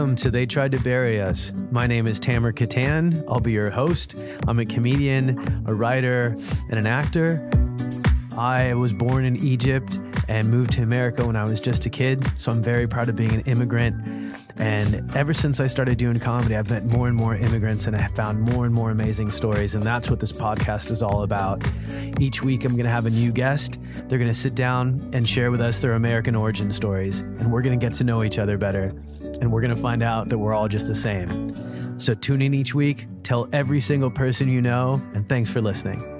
Welcome to They Tried to Bury Us. My name is Tamer Kattan. I'll be your host. I'm a comedian, a writer, and an actor. I was born in Egypt and moved to America when I was just a kid, so I'm very proud of being an immigrant. And ever since I started doing comedy, I've met more and more immigrants, and I have found more and more amazing stories, and that's what this podcast is all about. Each week, I'm going to have a new guest. They're going to sit down and share with us their American origin stories, and we're going to get to know each other better, and we're going to find out that we're all just the same. So tune in each week, tell every single person you know, and thanks for listening.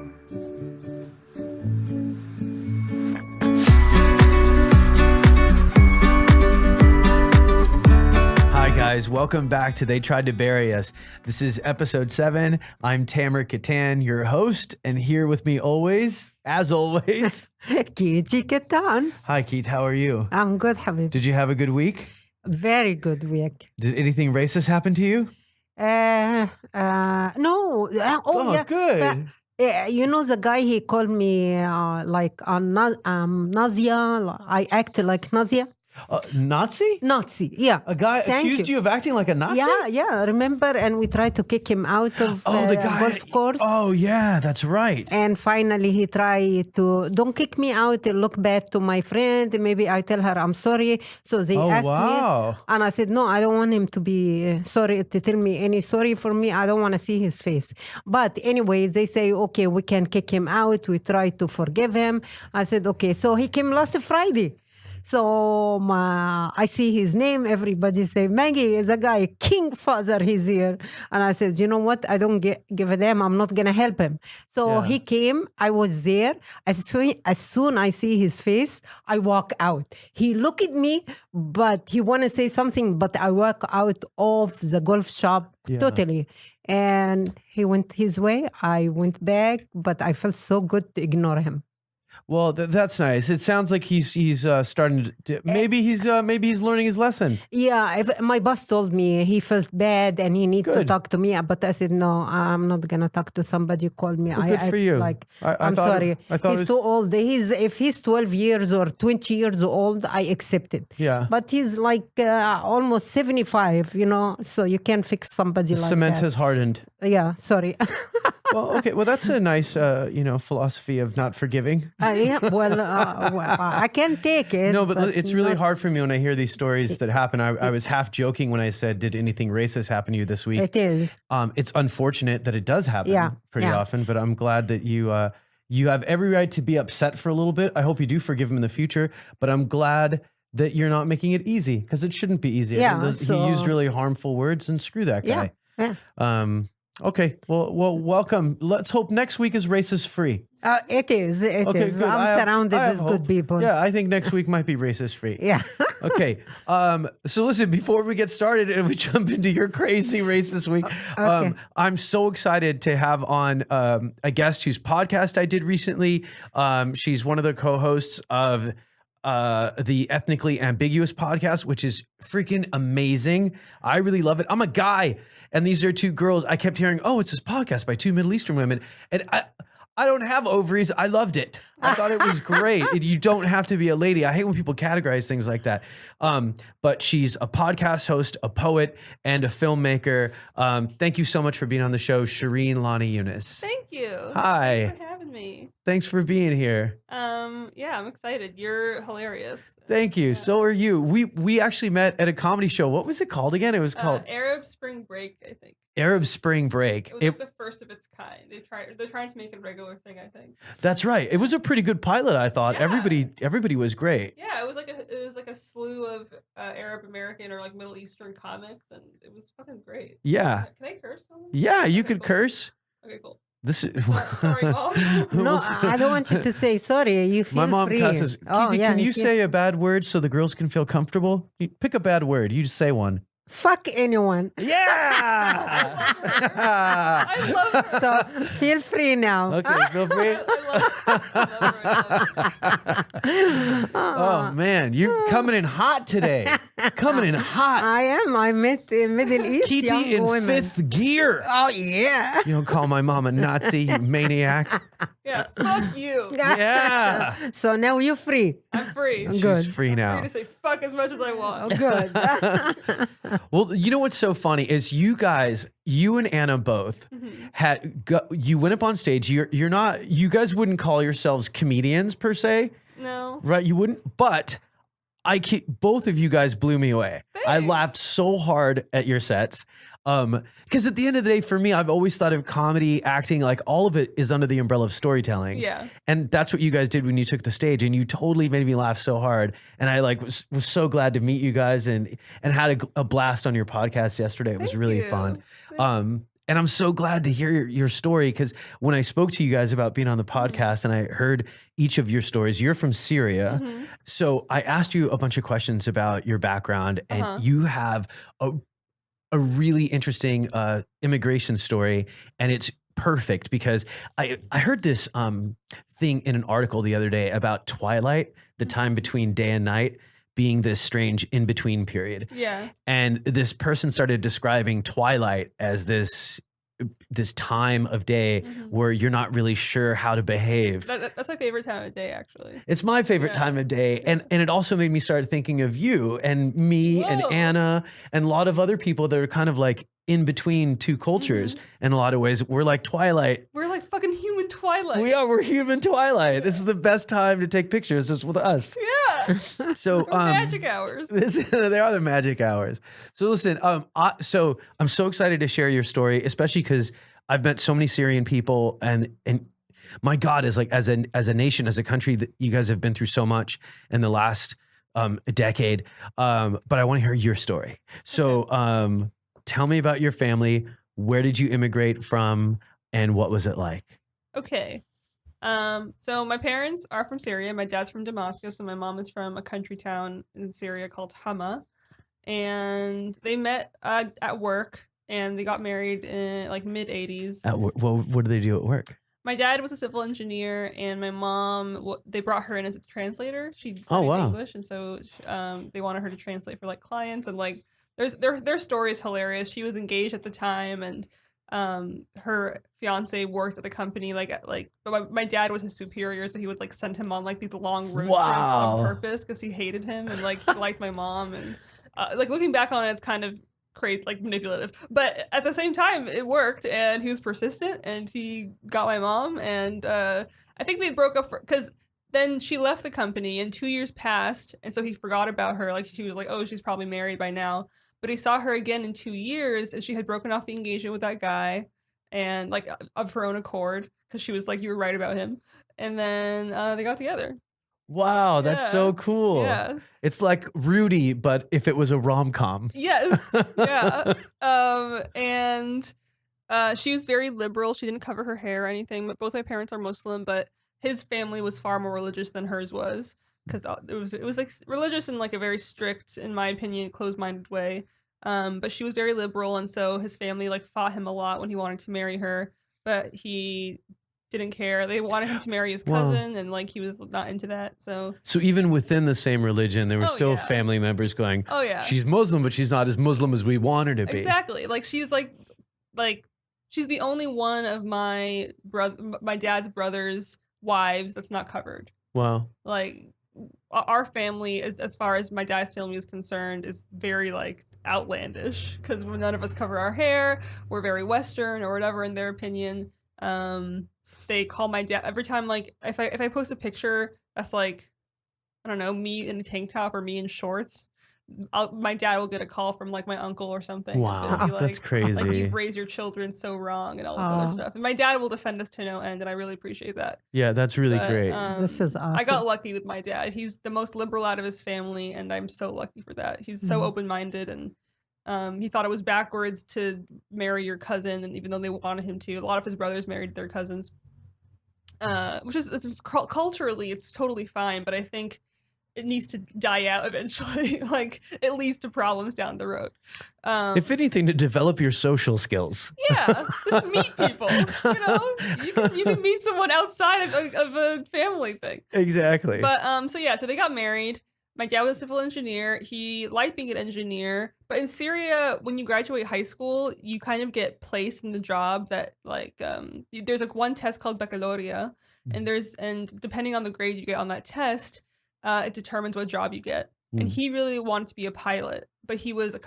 Guys, welcome back to They Tried to Bury Us. This is episode 7. I'm Tamer Kattan, your host, and here with me always, as always, Kity Kattan. Hi, Keith. How are you? I'm good, Habib. Did you have a good week? Very good week. Did anything racist happen to you? No. Oh, yeah. good. You know the guy, he called me Nazia. I act like Nazia. Nazi? Nazi, yeah. A guy accused you of acting like a Nazi? Yeah, remember? And we tried to kick him out of the guy, golf course. Oh, yeah, that's right. And finally he tried to, don't kick me out, look bad to my friend. Maybe I tell her I'm sorry. So they asked me. And I said, no, I don't want him to be sorry, to tell me any sorry for me. I don't want to see his face. But anyway, they say, okay, we can kick him out. We try to forgive him. I said, okay. So he came last Friday. So I see his name. Everybody say, Maggie is a guy, King Father, he's here. And I said, you know what? I don't give a damn. I'm not going to help him. So he came. I was there. As soon I see his face, I walk out. He look at me, but he want to say something, but I walk out of the golf shop totally. And he went his way. I went back, but I felt so good to ignore him. Well, that's nice. It sounds like he's starting to. Maybe he's learning his lesson. Yeah, my boss told me he felt bad and he need to talk to me, but I said no, I'm not gonna talk to somebody who called me. Well, good for you. Like I'm sorry. He's too old. If he's 12 years or 20 years old, I accept it. Yeah. But he's like almost 75, so you can't fix somebody like that. Cement has hardened. Yeah, sorry. Well, okay. Well, that's a nice, philosophy of not forgiving. I can't take it. No, but it's really hard for me when I hear these stories that happen. I was half joking when I said, did anything racist happen to you this week? It is. It's unfortunate that it does happen pretty often, but I'm glad that you have every right to be upset for a little bit. I hope you do forgive him in the future, but I'm glad that you're not making it easy because it shouldn't be easy. Yeah, he used really harmful words, and screw that guy. Yeah. Okay. Well, welcome. Let's hope next week is racist free. It is. It is. Good. I'm surrounded with good people. Yeah, I think next week might be racist free. Yeah. Okay. So listen, before we get started and we jump into your crazy racist week, I'm so excited to have on a guest whose podcast I did recently. She's one of the co-hosts of the Ethnically Ambiguous podcast, which is freaking amazing. I really love it. I'm a guy, and these are two girls. I kept hearing, oh, it's this podcast by two Middle Eastern women, and I don't have ovaries. I loved it. I thought it was great. You don't have to be a lady. I hate when people categorize things like that. But she's a podcast host, a poet, and a filmmaker. Thank you so much for being on the show, Shereen Lani Younes. Thank you. Hi. Thanks for having me. Thanks for being here. Yeah, I'm excited. You're hilarious. Thank you. Yeah. So are you. We actually met at a comedy show. What was it called again? It was called Arab Spring Break, I think. Arab Spring Break. It was like the first of its kind. They're trying to make it a regular thing, I think. That's right. It was a pretty good pilot, I thought. Yeah. Everybody was great. Yeah, it was like a slew of Arab American or like Middle Eastern comics, and it was fucking great. Yeah. Can I curse? Yeah, you could curse. Okay, cool. This is sorry, Mom. No, I don't want you to say sorry. You feel My mom free. cusses. Can you say a bad word so the girls can feel comfortable? Pick a bad word. You just say one. Fuck anyone. Yeah. I love it. So feel free now. Okay, feel free. I love it. Oh man, you're coming in hot today. Coming in hot. I am. I met Middle East Kity young in women. fifth gear. Oh yeah. You don't call my mom a Nazi, you maniac. Yeah, fuck you. Yeah. So now you're free. I'm free. She's Good. free now. Free to say fuck as much as I want. Good. Well, you know what's so funny is you guys, you and Anna both you went up on stage. You're not, you guys wouldn't call yourselves comedians per se, No. right? You wouldn't, but both of you guys blew me away. I Thanks. laughed so hard at your sets. Because at the end of the day, for me, I've always thought of comedy, acting, like all of it is under the umbrella of storytelling. Yeah. And that's what you guys did when you took the stage, and you totally made me laugh so hard. And I was so glad to meet you guys and had a blast on your podcast yesterday. It was Thank really you. fun. Thanks. And I'm so glad to hear your story, because when I spoke to you guys about being on the podcast and I heard each of your stories, you're from Syria. So I asked you a bunch of questions about your background, and you have a really interesting immigration story, and it's perfect because I heard this thing in an article the other day about twilight, the time between day and night, being this strange in-between period. Yeah. And this person started describing twilight as this time of day where you're not really sure how to behave. That's my favorite time of day, actually. It's my favorite time of day. And it also made me start thinking of you and me and Anna and a lot of other people that are kind of like in between two cultures. In a lot of ways, we're like twilight. We're like fucking human twilight. We're human twilight. This is the best time to take pictures is with us. Yeah. So magic hours. They are the magic hours. So listen, so I'm so excited to share your story, especially because I've met so many Syrian people, and my God, is like as a nation, as a country, that you guys have been through so much in the last decade. But I want to hear your story. So tell me about your family. Where did you immigrate from, and what was it like? Okay. So my parents are from Syria. My dad's from Damascus, and my mom is from a country town in Syria called Hama. And they met at work, and they got married in like mid 80s. What do they do at work? My dad was a civil engineer, and my mom, they brought her in as a translator. She studied English, and so they wanted her to translate for like clients, and like their story is hilarious. She was engaged at the time, and her fiance worked at the company but my dad was his superior, so he would like send him on like these long road trips on purpose because he hated him, and like he liked my mom, and like looking back on it, it's kind of crazy, like manipulative, but at the same time it worked, and he was persistent, and he got my mom, and I think they broke up because then she left the company and 2 years passed, and so he forgot about her. Like she was like, oh, she's probably married by now. But he saw her again in 2 years, and she had broken off the engagement with that guy, and like of her own accord, because she was like, you were right about him. And then they got together. Wow, that's so cool. Yeah. It's like Rudy, but if it was a rom-com. Yes. Yeah. And she was very liberal. She didn't cover her hair or anything, but both my parents are Muslim, but his family was far more religious than hers was. Because it was like religious in like a very strict, in my opinion, closed-minded way. But she was very liberal, and so his family like fought him a lot when he wanted to marry her, but he didn't care. They wanted him to marry his cousin, and like he was not into that. So even within the same religion, there were still family members going, "Oh yeah, she's Muslim, but she's not as Muslim as we want her to be." Exactly. Like she's like she's the only one of my dad's brother's wives that's not covered. Wow. Like our family, as far as my dad's family is concerned, is very like outlandish because none of us cover our hair. We're very Western or whatever in their opinion. They call my dad every time, like if I post a picture that's like, I don't know, me in a tank top or me in shorts, my dad will get a call from like my uncle or something. Wow, like, that's crazy. Like, you've raised your children so wrong and all this other stuff. And my dad will defend us to no end, and I really appreciate that. Yeah, that's really great. This is awesome. I got lucky with my dad. He's the most liberal out of his family, and I'm so lucky for that. He's so open-minded, and he thought it was backwards to marry your cousin, and even though they wanted him to, a lot of his brothers married their cousins, which is culturally it's totally fine, but I think it needs to die out eventually. Like it leads to problems down the road. If anything, to develop your social skills. Yeah, just meet people. You know, you can meet someone outside of a family thing. Exactly. But so they got married. My dad was a civil engineer. He liked being an engineer. But in Syria, when you graduate high school, you kind of get placed in the job that there's like one test called baccalaureate, and depending on the grade you get on that test, it determines what job you get. And he really wanted to be a pilot, but he was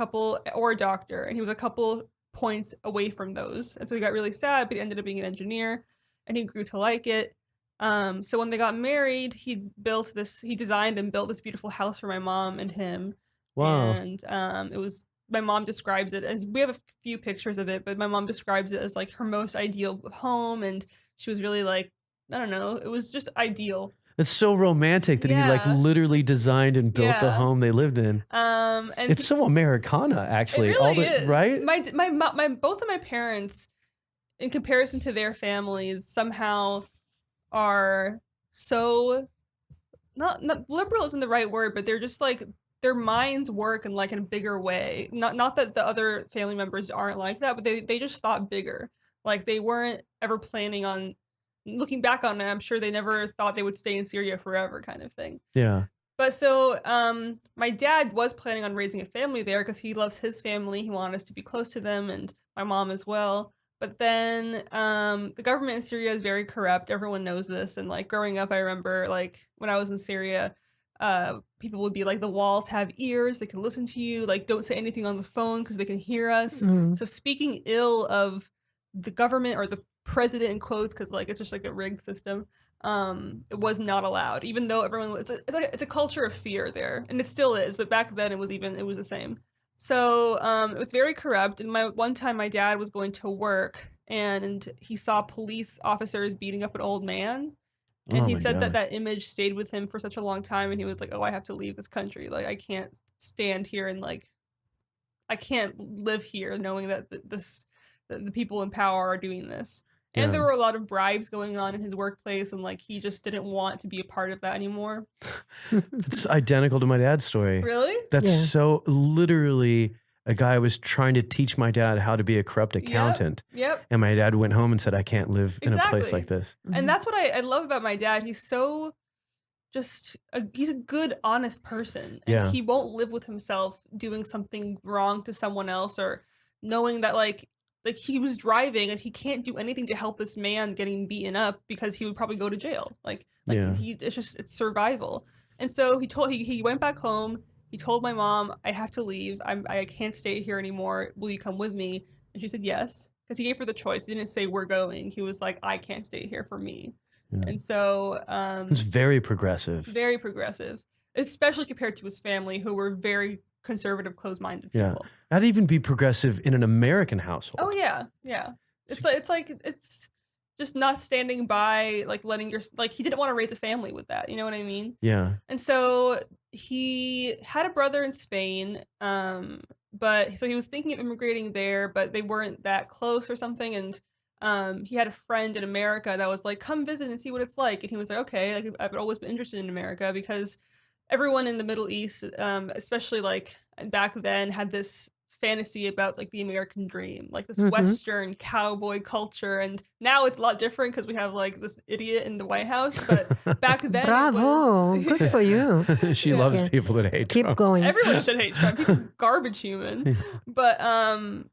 or a doctor, and he was a couple points away from those. And so he got really sad, but he ended up being an engineer, and he grew to like it. So when they got married, he designed and built this beautiful house for my mom and him. Wow. And my mom describes it as, we have a few pictures of it, but my mom describes it as like her most ideal home, and she was really like, I don't know, it was just ideal. It's so romantic that he like literally designed and built the home they lived in. And it's so Americana, actually. It really is. Right? My both of my parents, in comparison to their families, somehow are so not liberal isn't the right word, but they're just like, their minds work in like in a bigger way. Not that the other family members aren't like that, but they just thought bigger. Like they weren't ever planning on, looking back on it, I'm sure they never thought they would stay in Syria forever, kind of thing. Yeah. But so my dad was planning on raising a family there because he loves his family. He wanted us to be close to them, and my mom as well. But then the government in Syria is very corrupt. Everyone knows this. And like growing up, I remember like when I was in Syria, people would be like, the walls have ears, they can listen to you, like don't say anything on the phone because they can hear us. So speaking ill of the government or the president in quotes, because like it's just like a rigged system, it was not allowed, even though everyone was, it's a culture of fear there, and it still is, but back then it was the same. So it was very corrupt. And one time my dad was going to work, and he saw police officers beating up an old man, and he said that image stayed with him for such a long time, and he was like, oh, I have to leave this country, like I can't stand here, and like I can't live here knowing that the people in power are doing this. And there were a lot of bribes going on in his workplace, and like he just didn't want to be a part of that anymore. It's identical to my dad's story. Really? That's so literally a guy was trying to teach my dad how to be a corrupt accountant. Yep. And my dad went home and said, I can't live in a place like this. And that's what I love about my dad. He's so he's a good, honest person. And he won't live with himself doing something wrong to someone else, or knowing that like he was driving and he can't do anything to help this man getting beaten up because he would probably go to jail. It's survival. And so he went back home. He told my mom, I have to leave. I can't stay here anymore. Will you come with me? And she said yes, because he gave her the choice. He didn't say we're going. He was like, I can't stay here for me. And so it's very progressive. Very progressive, especially compared to his family, who were very conservative, closed-minded people. That'd even be progressive in an American household. Oh yeah. It's just not standing by, like letting he didn't want to raise a family with that. You know what I mean? Yeah. And so he had a brother in Spain, but so he was thinking of immigrating there, but they weren't that close or something. And he had a friend in America that was like, come visit and see what it's like. And he was like, okay, like I've always been interested in America, because everyone in the Middle East, especially like back then, had this fantasy about like the American dream, like this Western cowboy culture. And now it's a lot different because we have like this idiot in the White House. But back then, bravo, good for you. She loves people that hate Trump. Keep going. Everyone should hate Trump. He's a garbage human. But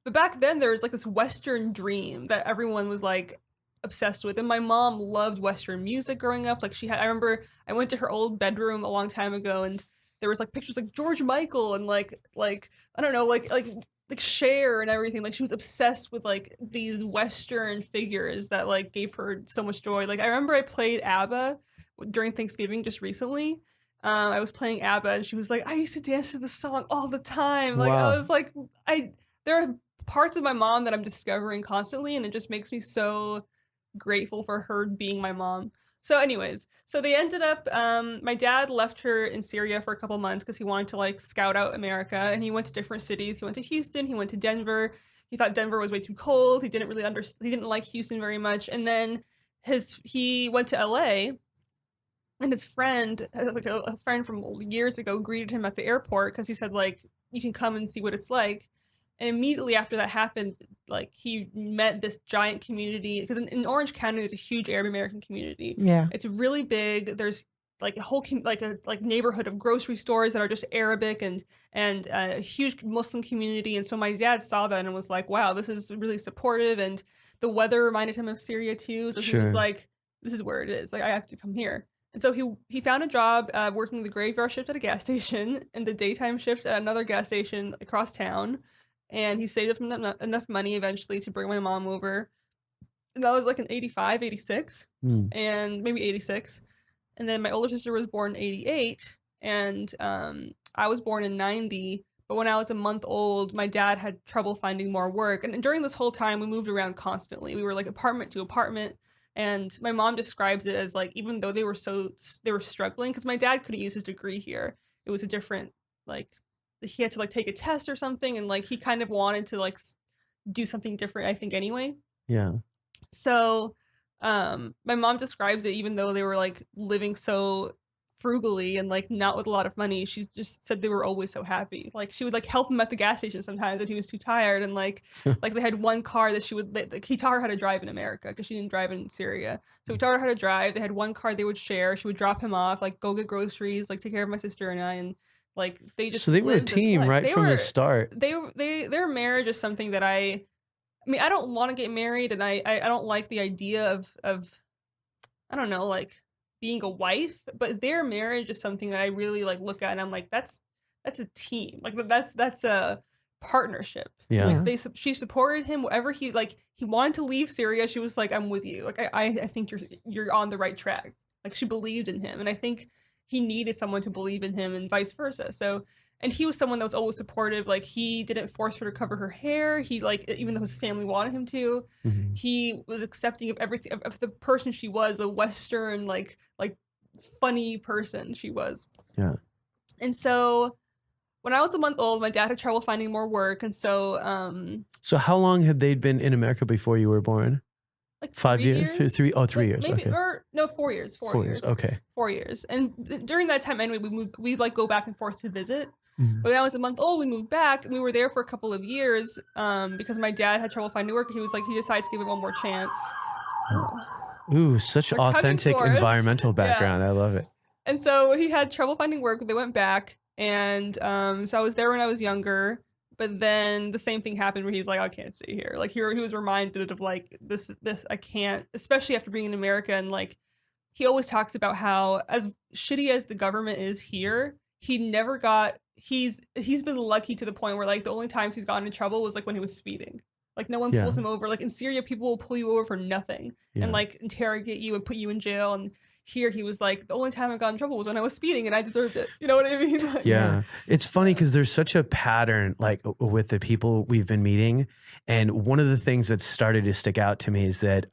back then there was like this Western dream that everyone was like obsessed with. And my mom loved Western music growing up. Like I remember I went to her old bedroom a long time ago, and there was like pictures like George Michael and like I don't know, like Cher and everything. Like she was obsessed with like these Western figures that like gave her so much joy. Like I remember I played ABBA during Thanksgiving just recently. I was playing ABBA, and she was like, I used to dance to this song all the time. Like I was like, there are parts of my mom that I'm discovering constantly, and it just makes me so grateful for her being my mom. So anyways, so they ended up, my dad left her in Syria for a couple months because he wanted to like scout out America, and he went to different cities. He went to Houston, he went to Denver. He thought Denver was way too cold. He didn't like Houston very much. And then he went to LA, And his friend, like a friend from years ago, greeted him at the airport because he said, like, you can come and see what it's like. And immediately after that happened, like, he met this giant community, because in Orange County there's a huge Arab American community. Yeah, it's really big. There's like a whole like neighborhood of grocery stores that are just Arabic, and a huge Muslim community. And so my dad saw that and was like, wow, this is really supportive. And the weather reminded him of Syria too. So he was like, this is where it is. Like, I have to come here. And so he found a job working the graveyard shift at a gas station and the daytime shift at another gas station across town. And he saved up enough money eventually to bring my mom over. And that was like in 85, 86, and maybe 86. And then my older sister was born in 88, and I was born in 90. But when I was a month old, my dad had trouble finding more work. And during this whole time, we moved around constantly. We were like apartment to apartment. And my mom describes it as like, even though they were struggling, because my dad couldn't use his degree here. It was a different, like, he had to like take a test or something, and like he kind of wanted to like do something different, I think, anyway. Yeah. So my mom describes it, even though they were like living so frugally and like not with a lot of money, she just said they were always so happy. Like, she would like help him at the gas station sometimes if he was too tired, and like like they had one car that she would like, he taught her how to drive in America because she didn't drive in Syria. So we taught her how to drive. They had one car they would share. She would drop him off, like go get groceries, like take care of my sister and I, and like they just, so they were a team right from the start. Their marriage is something that I mean, I don't want to get married, and I don't like the idea of I don't know, like being a wife, but their marriage is something that I really like look at, and I'm like, that's a team. Like, that's a partnership. Yeah. Like she supported him whatever he wanted to leave Syria. She was like, I'm with you. Like, I think you're on the right track. Like, she believed in him, and I think he needed someone to believe in him, and vice versa. So, and he was someone that was always supportive. Like, he didn't force her to cover her hair. He, like, even though his family wanted him to, he was accepting of everything, of the person she was, the Western, like funny person she was. Yeah. And so when I was a month old, my dad had trouble finding more work. And so, so how long had they been in America before you were born? Like 5 years? 3 years. Maybe, okay. Or no, 4 years. 4 years. Okay. 4 years. And during that time, anyway, we'd like go back and forth to visit. But when I was a month old, we moved back, and we were there for a couple of years because my dad had trouble finding work. He decided to give it one more chance. Ooh, such authentic environmental background. I love it. And so he had trouble finding work, but they went back. And so I was there when I was younger. But then the same thing happened where he's like, I can't stay here. Like, he was reminded of like, this, I can't, especially after being in America. And like, he always talks about how, as shitty as the government is here, he never got, he's been lucky to the point where like the only times he's gotten in trouble was like when he was speeding. Like, no one pulls him over. Like in Syria, people will pull you over for nothing and like interrogate you and put you in jail. And here he was like, the only time I got in trouble was when I was speeding, and I deserved it. You know what I mean? Like, yeah. It's funny because there's such a pattern like with the people we've been meeting. And one of the things that started to stick out to me is that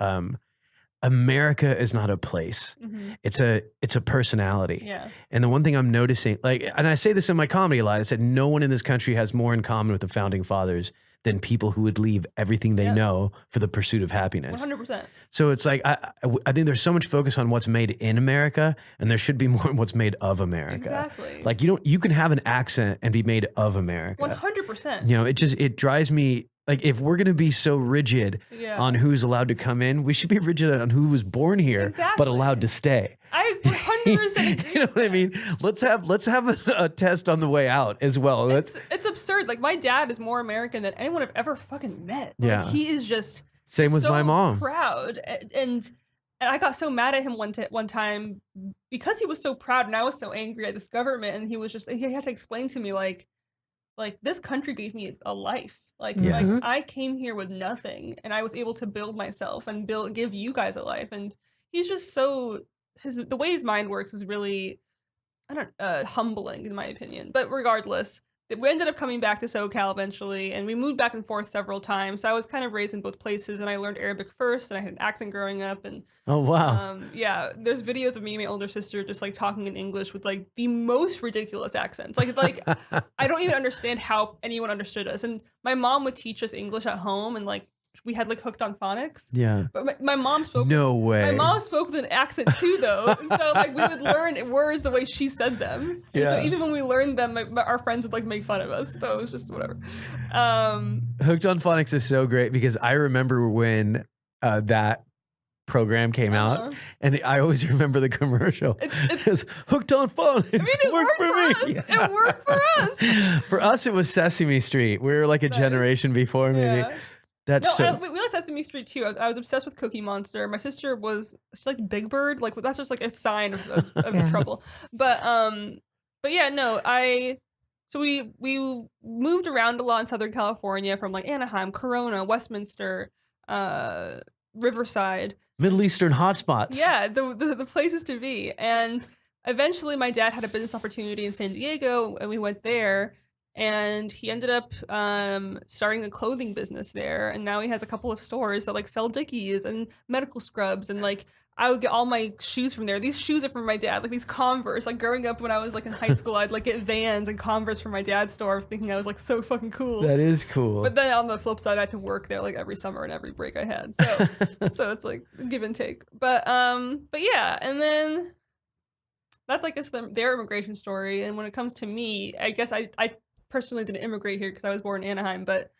America is not a place. It's a personality. Yeah. And the one thing I'm noticing, like, and I say this in my comedy a lot, I said no one in this country has more in common with the founding fathers than people who would leave everything they know for the pursuit of happiness. 100%. So it's like, I think there's so much focus on what's made in America, and there should be more on what's made of America. Exactly. Like, you can have an accent and be made of America. 100%. You know, it drives me, like, if we're going to be so rigid on who's allowed to come in, we should be rigid on who was born here, but allowed to stay. I 100% agree. You know what I mean? Let's have a test on the way out as well. It's absurd. Like, my dad is more American than anyone I've ever fucking met. Yeah. Like, he is just same with my mom. Proud. And I got so mad at him one time because he was so proud, and I was so angry at this government, and he had to explain to me like this country gave me a life. Like I came here with nothing, and I was able to build myself and give you guys a life. And he's just so the way his mind works is really humbling in my opinion. But regardless, we ended up coming back to SoCal eventually, and we moved back and forth several times. So I was kind of raised in both places, and I learned Arabic first, and I had an accent growing up. And oh wow, yeah, there's videos of me and my older sister just like talking in English with like the most ridiculous accents. Like I don't even understand how anyone understood us. And my mom would teach us English at home, and like we had like hooked on phonics. Yeah. But my mom spoke. No way. My mom spoke with an accent too, though. And so like we would learn words the way she said them. And so even when we learned them, our friends would like make fun of us. So it was just whatever. Hooked on Phonics is so great because I remember when that program came out, and I always remember the commercial. It's Hooked on Phonics. I mean, it worked for me. Yeah. It worked for us. For us, it was Sesame Street. We were like a generation before, maybe. Yeah. That's we like Sesame Street too. I was obsessed with Cookie Monster. My sister she liked Big Bird. Like that's just like a sign of trouble. But yeah, no, so we moved around a lot in Southern California from like Anaheim, Corona, Westminster, Riverside. Middle Eastern hotspots. Yeah, the places to be. And eventually my dad had a business opportunity in San Diego and we went there. And he ended up starting a clothing business there, and now he has a couple of stores that like sell Dickies and medical scrubs, and like I would get all my shoes from there. These shoes are from my dad, like these Converse. Like growing up when I was like in high school, I'd like get Vans and Converse from my dad's store, thinking I was like so fucking cool. That is cool. But then on the flip side, I had to work there like every summer and every break I had. So so it's like give and take. But yeah, and then that's like their immigration story. And when it comes to me, I guess I personally didn't immigrate here because I was born in Anaheim, but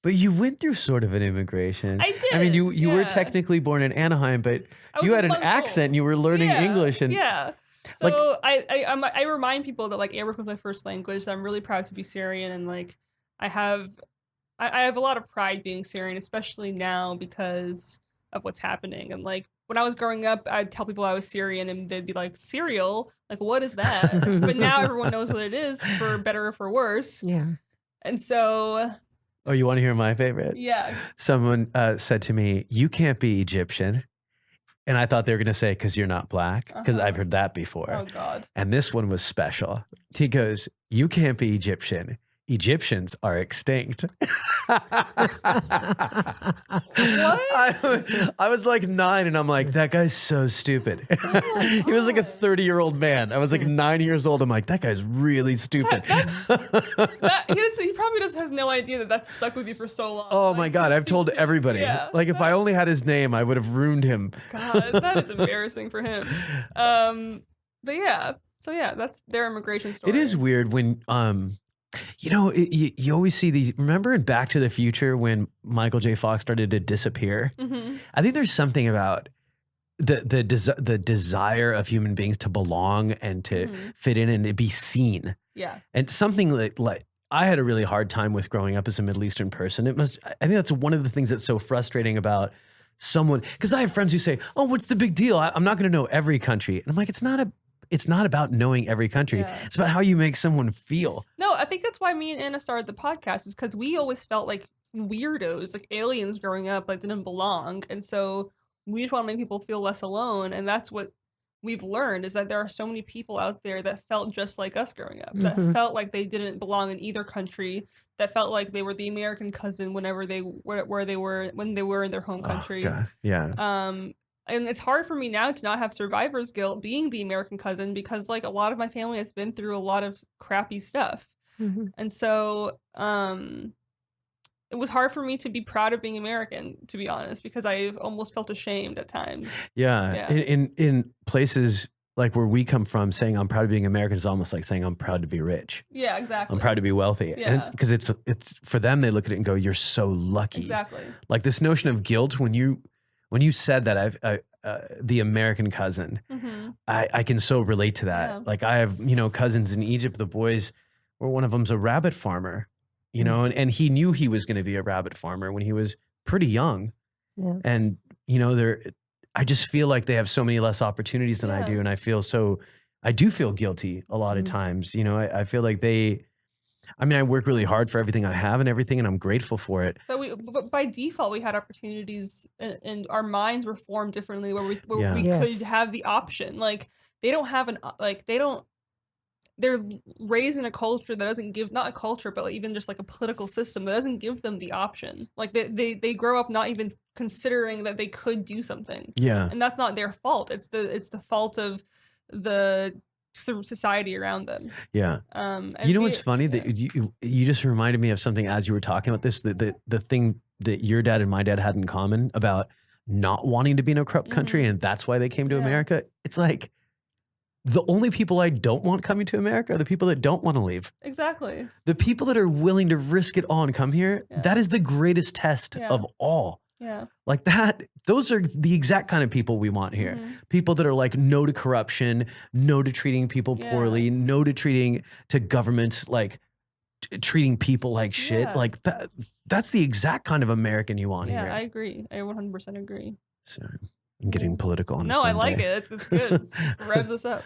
you went through sort of an immigration. I did. I mean, you were technically born in Anaheim, but you had an accent. You were learning English, and So like, I remind people that like Arabic was my first language. That I'm really proud to be Syrian, and like I have a lot of pride being Syrian, especially now because of what's happening. And like when I was growing up, I'd tell people I was Syrian and they'd be like, cereal? Like, what is that? But now everyone knows what it is, for better or for worse. Yeah. And so... Oh, you want to hear my favorite? Yeah. Someone said to me, you can't be Egyptian. And I thought they were going to say, because you're not black. Because I've heard that before. Oh, God. And this one was special. He goes, you can't be Egyptian. Egyptians are extinct. What? I was like 9 and I'm like, that guy's so stupid. He was like a 30-year-old man. I was like 9 years old. I'm like, that guy's really stupid. He probably just has no idea that that's stuck with you for so long. Oh my God, I've told everybody. Yeah. Like if I only had his name, I would have ruined him. God, that is embarrassing for him. But yeah, so yeah, that's their immigration story. It is weird when you know, you always see these. Remember in Back to the Future when Michael J. Fox started to disappear? Mm-hmm. I think there's something about the desire of human beings to belong and to fit in and to be seen. Yeah. And something like I had a really hard time with growing up as a Middle Eastern person. I think that's one of the things that's so frustrating about someone, because I have friends who say, "Oh, what's the big deal? I'm not going to know every country." And I'm like, it's not about knowing every country. Yeah. It's about how you make someone feel. No, I think that's why me and Anna started the podcast, is because we always felt like weirdos, like aliens growing up, like didn't belong. And so we just want to make people feel less alone. And that's what we've learned, is that there are so many people out there that felt just like us growing up, that felt like they didn't belong in either country, that felt like they were the American cousin whenever they were when they were in their home country. Oh, God. Yeah. And it's hard for me now to not have survivor's guilt being the American cousin, because like a lot of my family has been through a lot of crappy stuff. And so it was hard for me to be proud of being American, to be honest, because I've almost felt ashamed at times. Yeah. In places like where we come from, saying I'm proud of being American is almost like saying I'm proud to be rich. Yeah, exactly. I'm proud to be wealthy. Yeah. And because it's for them, they look at it and go, you're so lucky. Exactly. Like this notion of guilt, when you said that, the American cousin, I can so relate to that. Yeah. Like I have, cousins in Egypt, the boys, or one of them's a rabbit farmer, and he knew he was going to be a rabbit farmer when he was pretty young. Yeah. And, I just feel like they have so many less opportunities than I do. And I do feel guilty a lot of times. I feel like I work really hard for everything I have and everything, and I'm grateful for it. But by default, we had opportunities, and our minds were formed differently, where we could have the option. Like they don't have they're raised in a culture that doesn't give, not a culture, but even just like a political system that doesn't give them the option. Like they grow up not even considering that they could do something. Yeah. And that's not their fault. It's the fault of the society around them. Yeah. What's funny? That you just reminded me of something as you were talking about this. The thing that your dad and my dad had in common about not wanting to be in a corrupt country, and that's why they came to America. It's like the only people I don't want coming to America are the people that don't want to leave. Exactly. The people that are willing to risk it all and come here, that is the greatest test of all. Yeah. Like that, those are the exact kind of people we want here. People that are like no to corruption, no to treating people poorly, no to treating to governments like treating people like shit. Like that's the exact kind of American you want here. Yeah, I agree. I 100% agree. So I'm getting political on No, I Sunday. like it. It's good. It revs us up.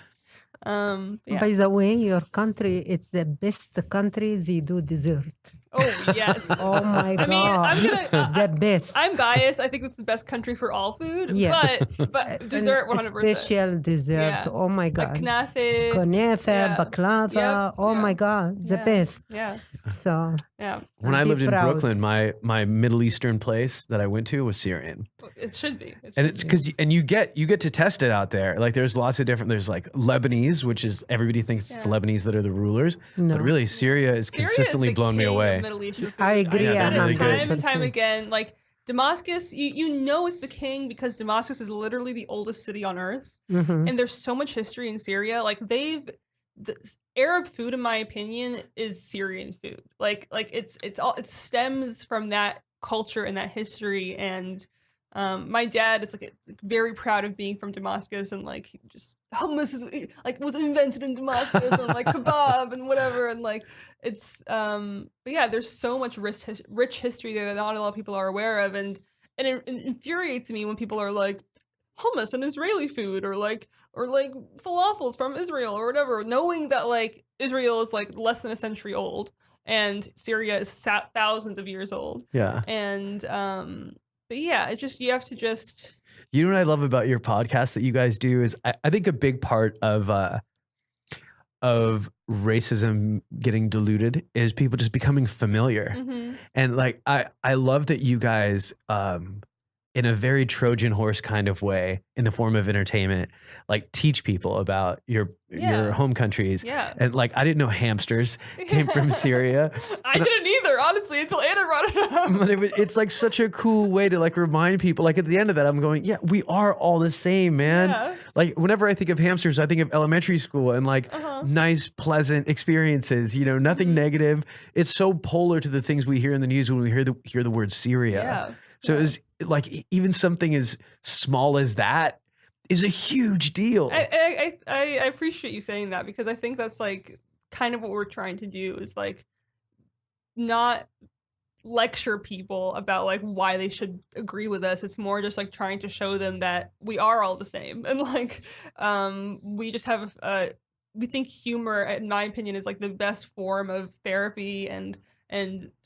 By the way, your country, it's the best country they do dessert. Oh, yes. Oh my God. I mean, I'm gonna the best. I'm biased. I think it's the best country for all food. Yeah. But dessert 100%. Special dessert. Yeah. Oh my God. Like knafe. Kunafa, baklava. Oh my God. The best. Yeah. So Yeah. When I lived in Brooklyn, my Middle Eastern place that I went to was Syrian. It should be. And it's because you get to test it out there. Like there's lots of different. There's like Lebanese, which is everybody thinks it's the Lebanese that are the rulers, but really Syria is consistently blown me away. Middle Eastern food. I agree. really Time and time again, like Damascus, you know it's the king because Damascus is literally the oldest city on earth, and there's so much history in Syria. Like the Arab food, in my opinion, is Syrian food. Like it stems from that culture and that history. And my dad is like very proud of being from Damascus, and like just hummus is like was invented in Damascus, and like kebab and whatever, and like it's but yeah, there's so much rich history there that not a lot of people are aware of, and it infuriates me when people are like hummus and Israeli food or like falafels from Israel or whatever, knowing that like Israel is like less than a century old and Syria is thousands of years old. Yeah. And but yeah, it just, you have to just. You know what I love about your podcast that you guys do is I think a big part of racism getting diluted is people just becoming familiar. And like, I love that you guys, in a very Trojan horse kind of way, in the form of entertainment, like teach people about your home countries. Yeah. And like, I didn't know hamsters came from Syria. I didn't either, honestly, until Anna brought it up. But it's like such a cool way to like remind people. Like at the end of that, I'm going, yeah, we are all the same, man. Yeah. Like whenever I think of hamsters, I think of elementary school and like nice, pleasant experiences, you know, nothing negative. It's so polar to the things we hear in the news when we hear the word Syria. Yeah. So it's like even something as small as that is a huge deal. I appreciate you saying that, because I think that's like kind of what we're trying to do, is like not lecture people about like why they should agree with us. It's more just like trying to show them that we are all the same, and like we just have we think humor, in my opinion, is like the best form of therapy and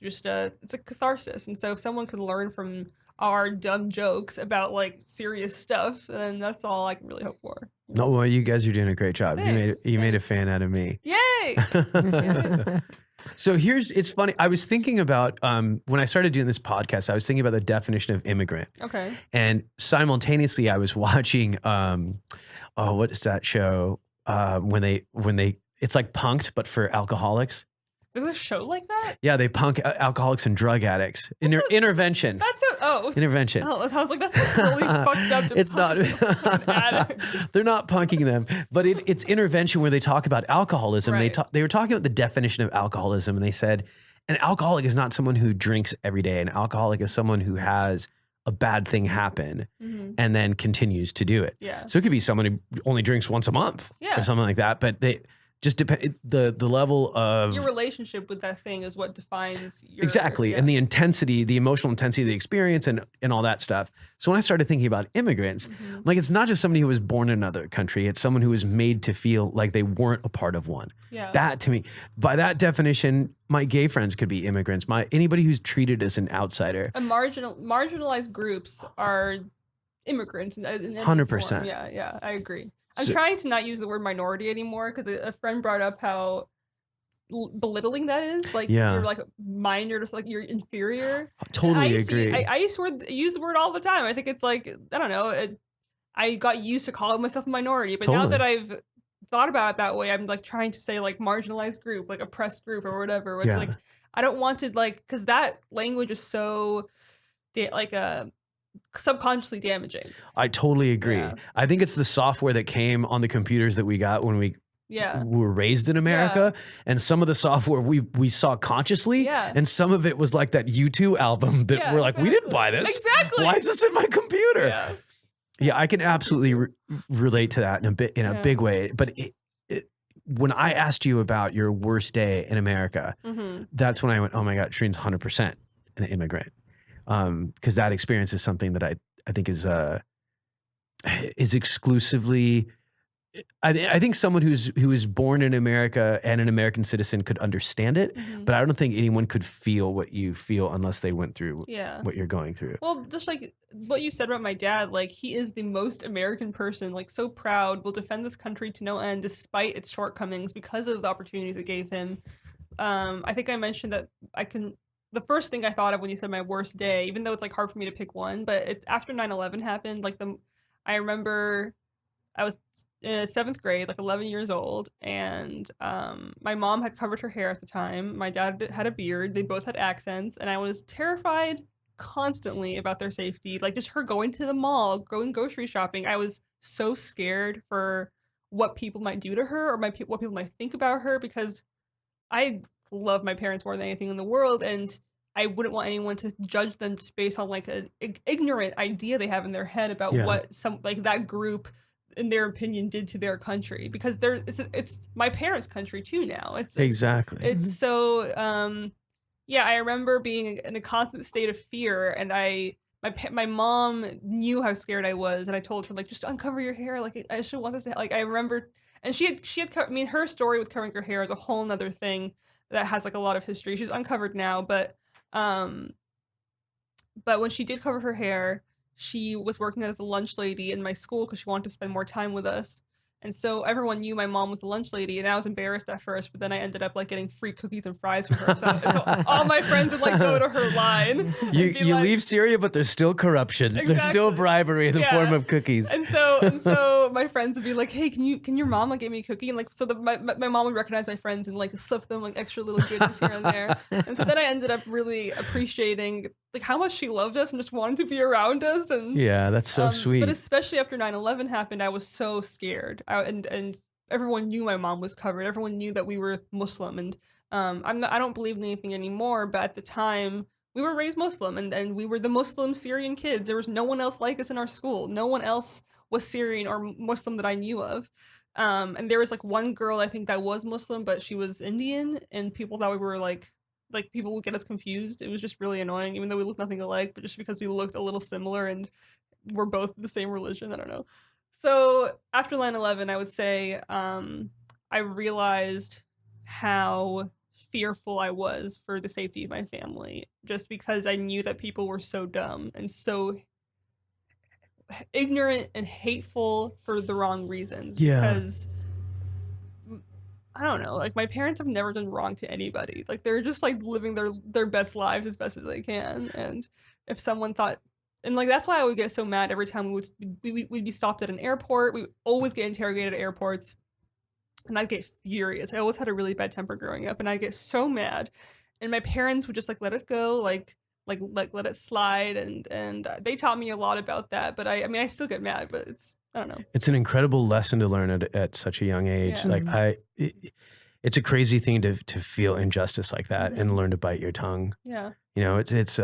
just it's a catharsis. And so if someone could learn from our dumb jokes about like serious stuff, then that's all I can really hope for. No, well, you guys are doing a great job. Thanks, you made a fan out of me. Yay! So it's funny. I was thinking about when I started doing this podcast, I was thinking about the definition of immigrant. Okay. And simultaneously, I was watching what is that show? When they it's like Punked, but for alcoholics. There's a show like that? Yeah, they punk alcoholics and drug addicts. Intervention. That's Intervention. Oh, I was like, that's really fucked up. To It's not. They're not punking them, but it's intervention where they talk about alcoholism. Right. They were talking about the definition of alcoholism, and they said an alcoholic is not someone who drinks every day. An alcoholic is someone who has a bad thing happen and then continues to do it. Yeah. So it could be someone who only drinks once a month or something like that, but they just depend the level of your relationship with that thing is what defines your and the intensity, the emotional intensity of the experience and all that stuff. So when I started thinking about immigrants, like it's not just somebody who was born in another country, it's someone who was made to feel like they weren't a part of one. Yeah. That to me, by that definition, my gay friends could be immigrants. Anybody who's treated as an outsider. And marginalized groups are immigrants in 100%. form. Yeah, I agree. I'm trying to not use the word minority anymore, because a friend brought up how belittling that is. Like you're like minor, just like you're inferior. Totally agree. I used to use the word all the time. I think it's like, I don't know. I got used to calling myself a minority, but now that I've thought about it that way, I'm like trying to say like marginalized group, like oppressed group or whatever. Which like I don't want to like, because that language is so subconsciously damaging. I totally agree. Yeah. I think it's the software that came on the computers that we got when we were raised in America, and some of the software we saw consciously, and some of it was like that U2 album that we're like, we didn't buy this. Exactly. Why is this in my computer? Yeah, I can absolutely relate to that in a big way. But when I asked you about your worst day in America, that's when I went, oh my God, Shereen's 100% an immigrant. Because that experience is something that I think is exclusively. I think someone who was born in America and an American citizen could understand it, but I don't think anyone could feel what you feel unless they went through what you're going through. Well, just like what you said about my dad, like he is the most American person, like so proud, will defend this country to no end despite its shortcomings because of the opportunities it gave him. I think I mentioned that the first thing I thought of when you said my worst day, even though it's like hard for me to pick one, but it's after 9/11 happened. Like I remember I was in 7th grade, like 11 years old, and my mom had covered her hair at the time. My dad had a beard. They both had accents, and I was terrified constantly about their safety. Like just her going to the mall, going grocery shopping. I was so scared for what people might do to her or what people might think about her, because I love my parents more than anything in the world, and I wouldn't want anyone to judge them just based on like an ignorant idea they have in their head about what that group, in their opinion, did to their country, because it's my parents' country too now. It's so I remember being in a constant state of fear, and my mom knew how scared I was, and I told her like, just uncover your hair, like I should want this to, like I remember, and she had I mean, her story with covering her hair is a whole nother thing that has like a lot of history. She's uncovered now, but when she did cover her hair, she was working as a lunch lady in my school because she wanted to spend more time with us. And so everyone knew my mom was a lunch lady, and I was embarrassed at first, but then I ended up like getting free cookies and fries from her. So all my friends would like go to her line. You leave Syria, but there's still corruption. There's still bribery in the form of cookies. And so my friends would be like, "Hey, can your mom like give me a cookie?" And like so my mom would recognize my friends and like slip them like extra little goodies here and there. And so then I ended up really appreciating like how much she loved us and just wanted to be around us. And yeah, that's so sweet. But especially after 9/11 happened, I was so scared. And everyone knew my mom was covered. Everyone knew that we were Muslim, and I don't believe in anything anymore. But at the time, we were raised Muslim, and we were the Muslim Syrian kids. There was no one else like us in our school. No one else was Syrian or Muslim that I knew of. And there was like one girl I think that was Muslim, but she was Indian, and people thought we were like people would get us confused. It was just really annoying, even though we looked nothing alike, but just because we looked a little similar and we're both the same religion. I don't know. So after 9/11, I would say I realized how fearful I was for the safety of my family, just because I knew that people were so dumb and so ignorant and hateful for the wrong reasons. Yeah. Because I don't know, like my parents have never done wrong to anybody. Like they're just like living their best lives as best as they can. And if someone thought, and like that's why I would get so mad every time we'd be stopped at an airport. We would always get interrogated at airports, and I'd get furious. I always had a really bad temper growing up, and I'd get so mad. And my parents would just like let it go, like let it slide, and they taught me a lot about that. But I mean I still get mad, but I don't know. It's an incredible lesson to learn at such a young age. Yeah. Like it's a crazy thing to feel injustice like that and learn to bite your tongue. Yeah. You know, it's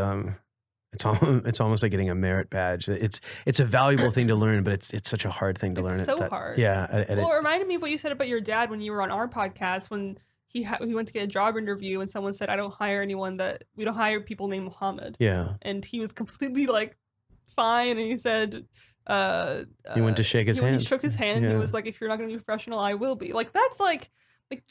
almost like getting a merit badge. It's a valuable thing to learn, but it's such a hard thing to learn. It's so hard. Yeah. Well, it reminded me of what you said about your dad when you were on our podcast, when he went to get a job interview and someone said, we don't hire people named Muhammad. Yeah. And he was completely like fine, and he said, he went to shake his hand. He shook his hand. And he was like, if you're not going to be professional, I will be. Like that's like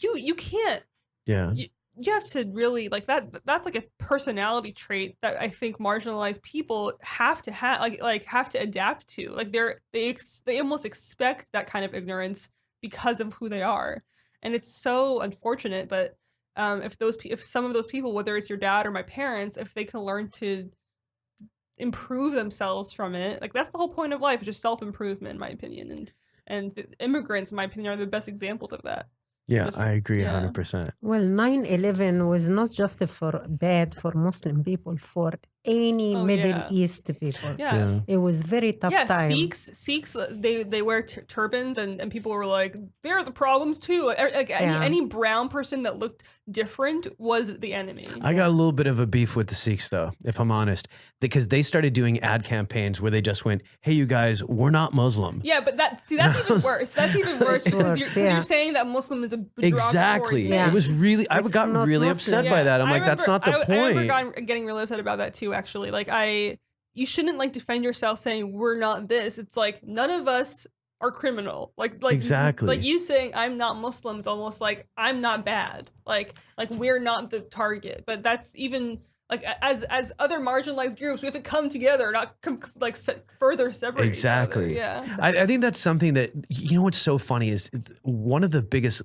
you can't. Yeah. You have to really like that. That's like a personality trait that I think marginalized people have to have, like have to adapt to. Like they almost expect that kind of ignorance because of who they are, and it's so unfortunate. But if some of those people, whether it's your dad or my parents, if they can learn to improve themselves from it, like that's the whole point of life, is just self-improvement, in my opinion. And the immigrants, in my opinion, are the best examples of that. Yeah, I agree 100%. Well, 9/11 was not just bad for Muslim people, for any Middle East people. It was very tough time. Sikhs, they wear turbans, and people were like, they're the problems too. Like any brown person that looked different was the enemy. I got a little bit of a beef with the Sikhs, though, if I'm honest, because they started doing ad campaigns where they just went, "Hey, you guys, we're not Muslim." Yeah, but that's even worse. That's even worse because you're saying that Muslim is a exactly. Thing. It was really. I got really upset by that. I'm like, that's not the point. I remember getting really upset about that too. Actually, like you shouldn't like defend yourself saying we're not this. It's like none of us are criminal. Like exactly. Like you saying I'm not Muslim is almost like I'm not bad. Like we're not the target. But that's even like as other marginalized groups, we have to come together, not further separate. Exactly. Each other. Yeah. I think that's something that, you know, what's so funny is one of the biggest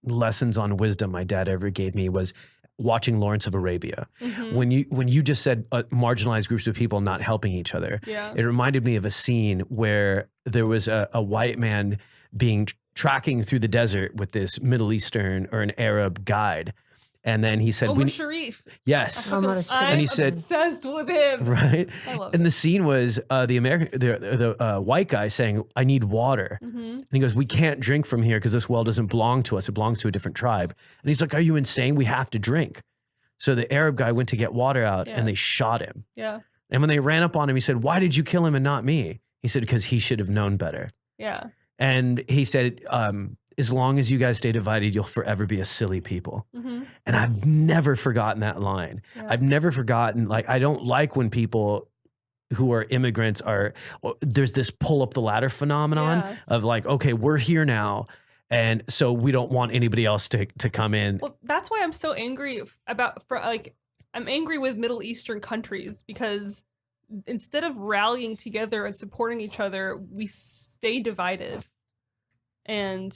lessons on wisdom my dad ever gave me was watching Lawrence of Arabia. When you just said marginalized groups of people not helping each other, it reminded me of a scene where there was a white man being tracking through the desert with this Middle Eastern or an Arab guide. And then he said, Sharif. Yes. And he said, obsessed with him. Right. I love and the scene was the white guy saying, "I need water." And he goes, "We can't drink from here because this well doesn't belong to us. It belongs to a different tribe." And he's like, "Are you insane? We have to drink." So the Arab guy went to get water out and they shot him. Yeah. And when they ran up on him, he said, "Why did you kill him and not me?" He said, "Because he should have known better." Yeah. And he said, "As long as you guys stay divided, you'll forever be a silly people." And I've never forgotten that line. I've never forgotten, like, I don't like when people who are immigrants there's this pull up the ladder phenomenon of like, okay, we're here now. And so we don't want anybody else to come in. Well, that's why I'm so angry I'm angry with Middle Eastern countries because instead of rallying together and supporting each other, we stay divided. And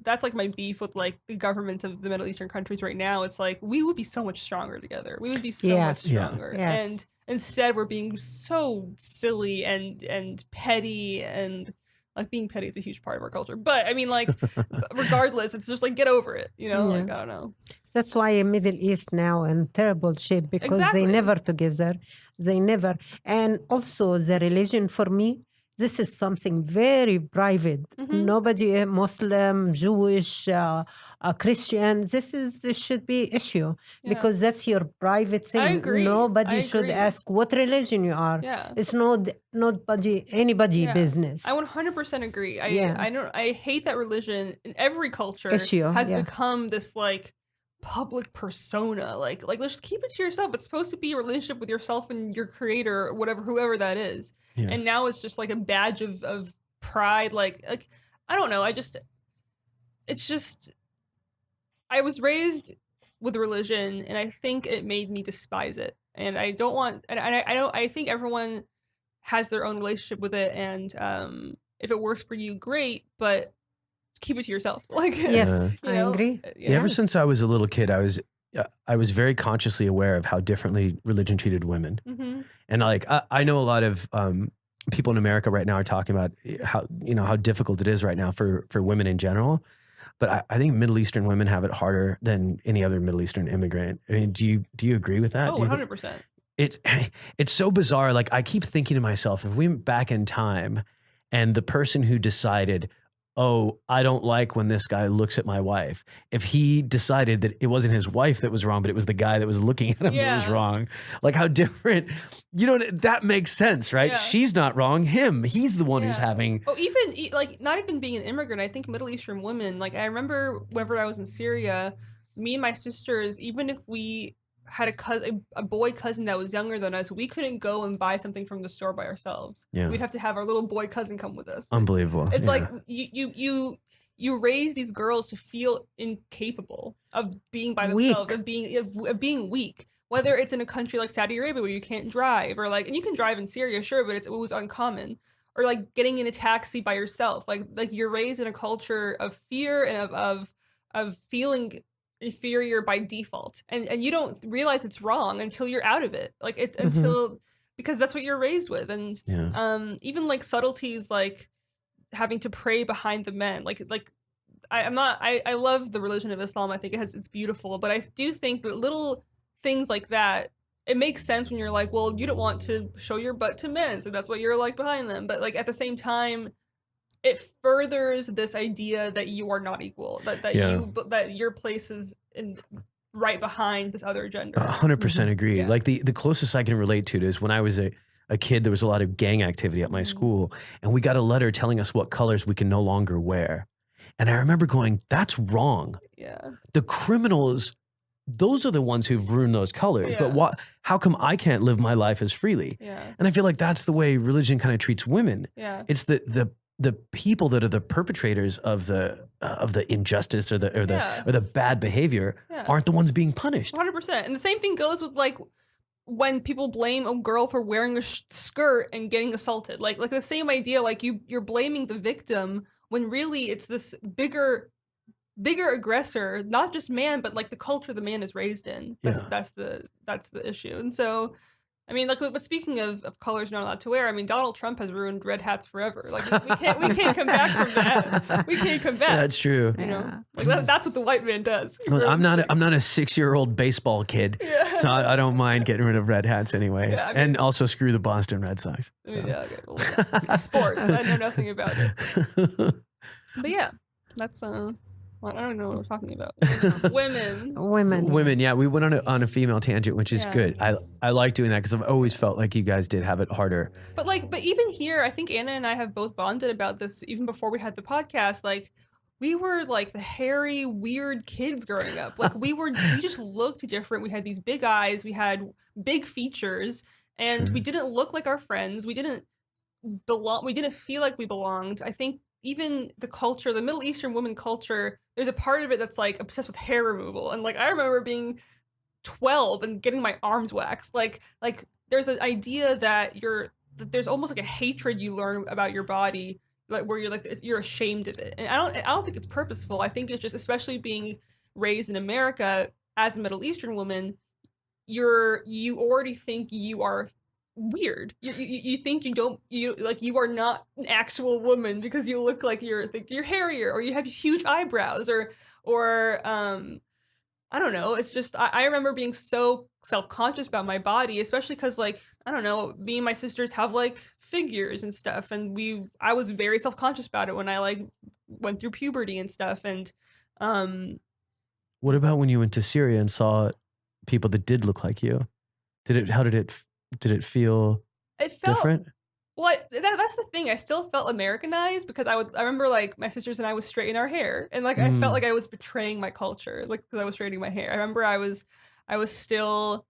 that's like my beef with like the governments of the Middle Eastern countries right now. It's like we would be so much stronger together. We would be so much stronger. And instead we're being so silly and petty, and like being petty is a huge part of our culture. But I mean, like regardless, it's just like get over it, you know? Like I don't know. That's why Middle East now in terrible shape because they never together. They never. And also the religion for me, this is something very private. Nobody, Muslim, Jewish, Christian, this should be issue because that's your private thing. I agree. Nobody should ask what religion you are. It's anybody business. I 100% agree. I hate that religion in every culture has become this like public persona. Like let's keep it to yourself. It's supposed to be a relationship with yourself and your creator or whoever that is. And now it's just like a badge of pride. Like I don't know. I was raised with religion, and I think it made me despise it. And I don't want. And I think everyone has their own relationship with it, and if it works for you, great. But keep it to yourself. Like yes, I agree. Ever since I was a little kid, I was very consciously aware of how differently religion treated women. And like I know a lot of people in America right now are talking about how difficult it is right now for women in general. But I think Middle Eastern women have it harder than any other Middle Eastern immigrant. I mean, do you agree with that? Oh, 100%. It's so bizarre. Like I keep thinking to myself, if we went back in time and the person who decided, oh, I don't like when this guy looks at my wife, if he decided that it wasn't his wife that was wrong, but it was the guy that was looking at him that was wrong, like how different, that makes sense, right? She's not wrong. He's the one who's having. Oh, even like not even being an immigrant, I think Middle Eastern women, like I remember whenever I was in Syria, me and my sisters, even if we had a boy cousin that was younger than us, we couldn't go and buy something from the store by ourselves. We'd have to have our little boy cousin come with us. Unbelievable. It's like you raise these girls to feel incapable of being by themselves, of being weak. Whether it's in a country like Saudi Arabia where you can't drive, or like, and you can drive in Syria, sure, but it was uncommon. Or like getting in a taxi by yourself. Like you're raised in a culture of fear and of feeling inferior by default, and you don't realize it's wrong until you're out of it. Like it's because that's what you're raised with. And even like subtleties like having to pray behind the men, I love the religion of Islam. I think it's beautiful, but I do think that little things like that it makes sense when you're like, well, you don't want to show your butt to men, so that's what you're like behind them. But like at the same time, it furthers this idea that you are not equal, that your place is right behind this other gender. 100% agree. Yeah. Like the closest I can relate to it is when I was a kid, there was a lot of gang activity at my school, and we got a letter telling us what colors we can no longer wear. And I remember going, that's wrong. Yeah. The criminals, those are the ones who've ruined those colors. Yeah. But how come I can't live my life as freely? Yeah. And I feel like that's the way religion kind of treats women. Yeah. It's the people that are the perpetrators of the injustice or the bad behavior aren't the ones being punished. 100%. And the same thing goes with like when people blame a girl for wearing a skirt and getting assaulted. Like the same idea, like you're blaming the victim when really it's this bigger aggressor, not just man, but like the culture the man is raised in. That's the issue. And so, I mean, like, but speaking of colors you're not allowed to wear, I mean, Donald Trump has ruined red hats forever. Like, we can't come back from that. We can't come back. That's true. You know, like that's what the white man does. Well, I'm not a 6-year-old baseball kid, so I don't mind getting rid of red hats anyway. Yeah, I mean, and also screw the Boston Red Sox. I mean, yeah, okay. Well, sports. I know nothing about it. But yeah, that's well, I don't know what we're talking about. Women. Yeah, we went on a female tangent, which is good. I like doing that because I've always felt like you guys did have it harder. But even here, I think Anna and I have both bonded about this even before we had the podcast. Like, we were like the hairy, weird kids growing up. Like we just looked different. We had these big eyes. We had big features, and we didn't look like our friends. We didn't belong. We didn't feel like we belonged. I think even the culture, the Middle Eastern woman culture, there's a part of it that's like obsessed with hair removal. And like I remember being 12 and getting my arms waxed. Like there's an idea that there's almost like a hatred you learn about your body, like where you're ashamed of it. And I don't think it's purposeful. I think it's just, especially being raised in America as a Middle Eastern woman, you already think you are weird. You think you are not an actual woman because you look like you're hairier or you have huge eyebrows or I don't know. It's just I remember being so self-conscious about my body, especially because like I don't know, me and my sisters have like figures and stuff, and I was very self-conscious about it when I like went through puberty and stuff. And what about when you went to Syria and saw people that did look like you? How did it feel? It felt different. Well, that's the thing. I still felt Americanized because I remember like my sisters and I was straightening our hair, and like I felt like I was betraying my culture, like because I was straightening my hair. I remember I was still,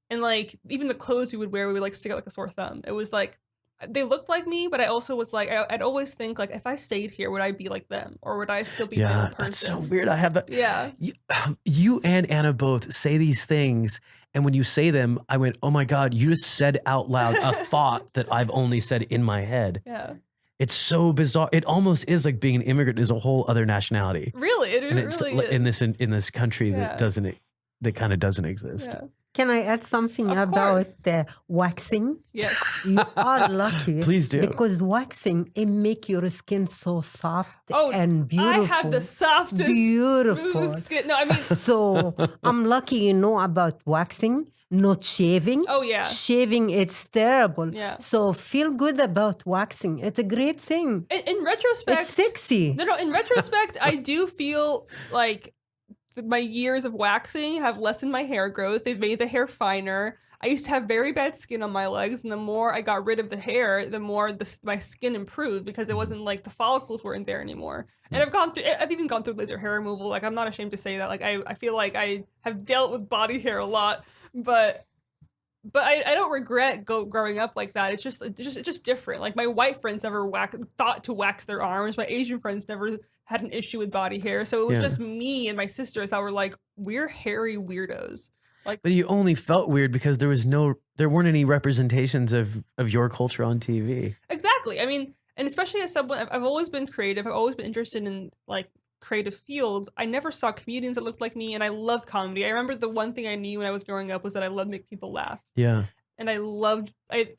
and like even the clothes we would wear, we would like stick out like a sore thumb. It was like they looked like me, but I also was like I'd always think like if I stayed here, would I be like them, or would I still be my own person? That's so weird. I have that. Yeah. You and Anna both say these things. And when you say them, I went, oh my God, you just said out loud a thought that I've only said in my head. Yeah. It's so bizarre. It almost is like being an immigrant is a whole other nationality. Really? It really is. In this country that kind of doesn't exist. Yeah. Can I add something about waxing? Yes. You are lucky. Please do. Because waxing, it makes your skin so soft and beautiful. I have the softest, smooth skin. No, I mean. So I'm lucky about waxing, not shaving. Oh, yeah. Shaving, it's terrible. Yeah. So feel good about waxing. It's a great thing. In retrospect. It's sexy. No, in retrospect, I do feel like my years of waxing have lessened my hair growth. They've made the hair finer. I used to have very bad skin on my legs, and the more I got rid of the hair, the more my skin improved because it wasn't like the follicles weren't there anymore. And I've even gone through laser hair removal. Like I'm not ashamed to say that. Like I feel like I have dealt with body hair a lot, but I don't regret growing up like that. It's just different. Like my white friends never thought to wax their arms. My Asian friends never had an issue with body hair. So it was just me and my sisters that were like, we're hairy weirdos. Like, but you only felt weird because there weren't any representations of your culture on TV. Exactly. I mean, and especially as someone, I've always been creative. I've always been interested in like creative fields. I never saw comedians that looked like me, and I loved comedy. I remember the one thing I knew when I was growing up was that I loved making people laugh. Yeah. And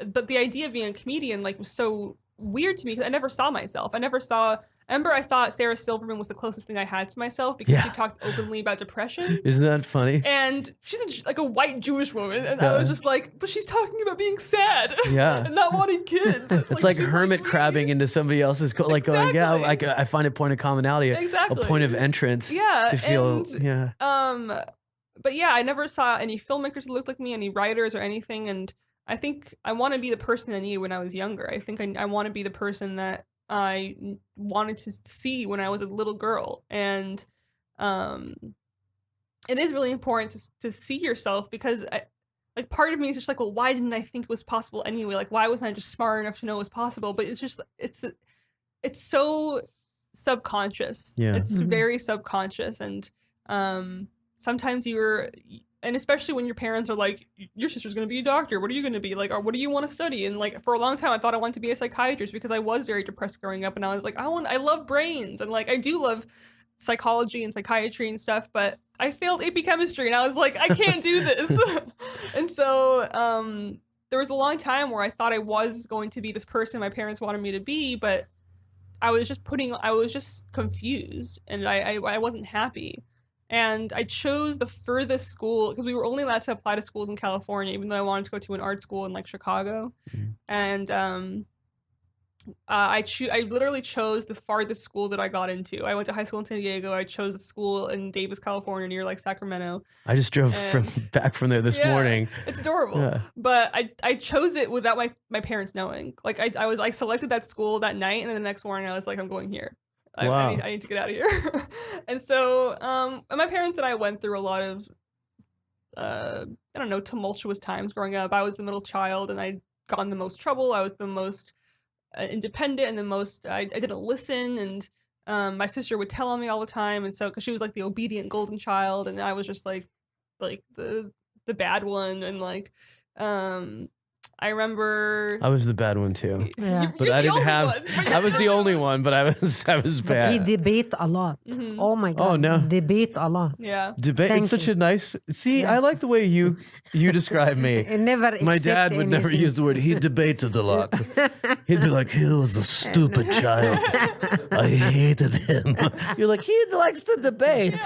but the idea of being a comedian like was so weird to me because I never saw myself. I never saw remember I thought Sarah Silverman was the closest thing I had to myself because she talked openly about depression. Isn't that funny? And she's like a white Jewish woman, and I was just like, but she's talking about being sad, and not wanting kids. It's like hermit crabbing into somebody else's, like going, I find a point of commonality, a point of entrance, to feel, But yeah, I never saw any filmmakers that looked like me, any writers or anything, and I think I want to be the person I knew when I was younger. I think I want to be the person that I wanted to see when I was a little girl, and it is really important to see yourself, because like part of me is just like, well, why didn't I think it was possible anyway? Like, why wasn't I just smart enough to know it was possible? But it's so subconscious. It's very subconscious, and sometimes and especially when your parents are like, your sister's going to be a doctor, what are you going to be? Like, or what do you want to study? And like, for a long time, I thought I wanted to be a psychiatrist because I was very depressed growing up. And I was like, I love brains. And like, I do love psychology and psychiatry and stuff, but I failed AP chemistry. And I was like, I can't do this. And so there was a long time where I thought I was going to be this person my parents wanted me to be, but I was just confused, and I wasn't happy. And I chose the furthest school because we were only allowed to apply to schools in California, even though I wanted to go to an art school in like Chicago. And I literally chose the farthest school that I got into. I went to high school in San Diego. I chose a school in Davis, California, near like Sacramento. I just drove back from there this morning. It's adorable. But I chose it without my parents knowing. Like I selected that school that night, and then the next morning I was like, I'm going here. I need to get out of here. And so and my parents and I went through a lot of I don't know, tumultuous times growing up. I was the middle child, and I got in the most trouble. I was the most independent and the most I didn't listen, and my sister would tell on me all the time, and so because she was like the obedient golden child, and I was just like the bad one, and like I remember I was the bad one too. Yeah. But I didn't have I was the only one, but I was bad. But he debate a lot. Oh my god. Oh no. Debate a lot. Yeah. Debate. It's such a nice I like the way you describe me. My dad would never use the word. He debated a lot. He'd be like, he was the stupid child. I hated him. You're like, he likes to debate.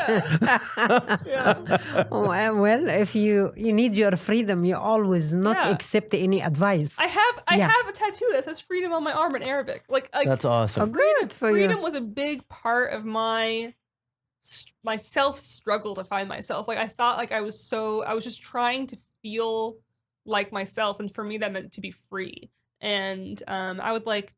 Oh, well, if you need your freedom, you always not accept any advice. I have a tattoo that says freedom on my arm in Arabic. Like that's awesome. Oh, good for freedom you. was a big part of my self struggle to find myself. Like I thought like I was just trying to feel like myself, and for me that meant to be free. And I would like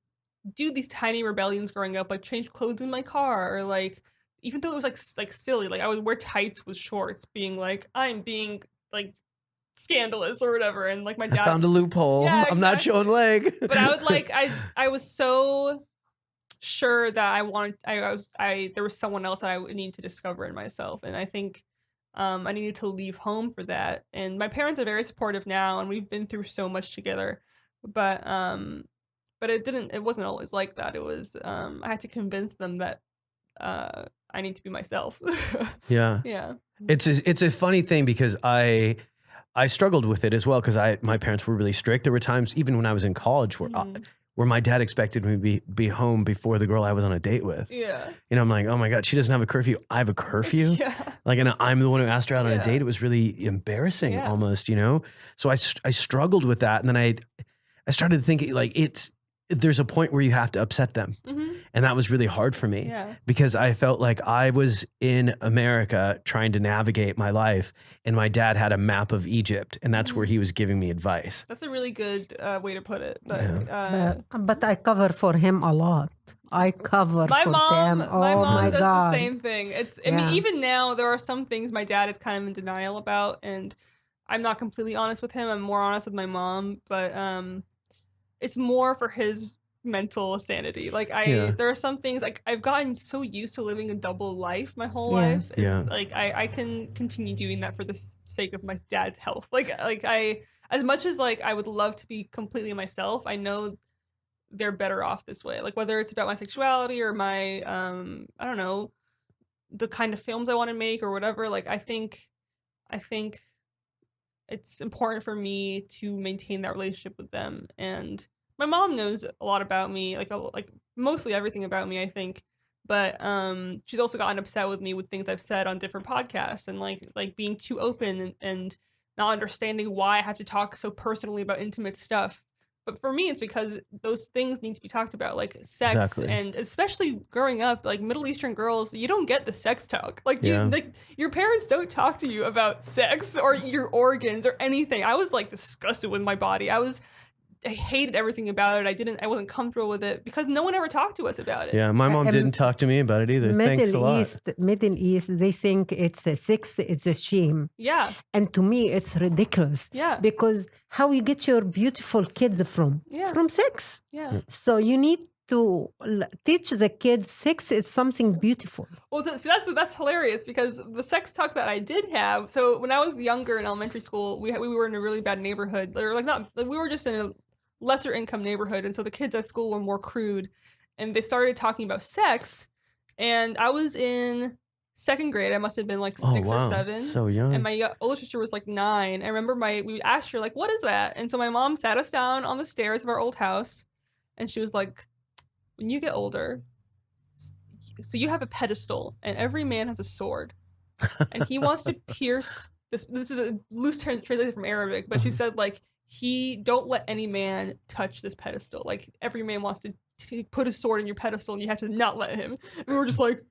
do these tiny rebellions growing up, like change clothes in my car, or like even though it was like silly, like I would wear tights with shorts, being like I'm being like scandalous or whatever, and like my dad found a loophole. Yeah, I'm not showing leg. But I would like I was so sure that there was someone else that I needed to discover in myself, and I think I needed to leave home for that. And my parents are very supportive now, and we've been through so much together, but it wasn't always like that. It was I had to convince them that I need to be myself. Yeah. It's a funny thing because I struggled with it as well because my parents were really strict. There were times even when I was in college where my dad expected me to be home before the girl I was on a date with. Yeah. And I'm like, oh my God, she doesn't have a curfew. I have a curfew. Yeah. Like, and I'm the one who asked her out on a date. It was really embarrassing almost, So I struggled with that. And then I started thinking like there's a point where you have to upset them. And that was really hard for me because I felt like I was in America trying to navigate my life, and my dad had a map of Egypt, and that's where he was giving me advice. That's a really good way to put it. But I cover for him a lot. I cover my for mom, them. Oh my mom my does God. the same thing. I mean, even now there are some things my dad is kind of in denial about, and I'm not completely honest with him. I'm more honest with my mom, but it's more for his mental sanity. Like there are some things like I've gotten so used to living a double life my whole life. Like I can continue doing that for the sake of my dad's health. Like I, as much as like I would love to be completely myself, I know they're better off this way. Like whether it's about my sexuality or my I don't know, the kind of films I want to make or whatever. Like I think it's important for me to maintain that relationship with them. And my mom knows a lot about me, like mostly everything about me, I think. But she's also gotten upset with me with things I've said on different podcasts and like being too open and not understanding why I have to talk so personally about intimate stuff. But for me, it's because those things need to be talked about, like sex, and especially growing up, like Middle Eastern girls, you don't get the sex talk. Like, your parents don't talk to you about sex or your organs or anything. I was like disgusted with my body. I hated everything about it. I wasn't comfortable with it because no one ever talked to us about it. Yeah, my mom didn't talk to me about it either. Thanks a lot. Middle East, they think it's a sex, it's a shame. Yeah. And to me, it's ridiculous. Yeah. Because how you get your beautiful kids from? Yeah. From sex. Yeah. So you need to teach the kids sex is something beautiful. Well, that's hilarious because the sex talk that I did have. So when I was younger in elementary school, we were in a really bad neighborhood. Or we were just in a lesser income neighborhood, and so the kids at school were more crude, and they started talking about sex, and I was in 2nd grade. I must have been like 6 or 7. So young. And my older sister was like 9. I remember we asked her like, what is that? And so my mom sat us down on the stairs of our old house, and she was like, when you get older, so you have a pedestal and every man has a sword and he wants to pierce this is a loose translation from Arabic, but she said like, don't let any man touch this pedestal. Like every man wants to put a sword in your pedestal and you have to not let him. And we were just like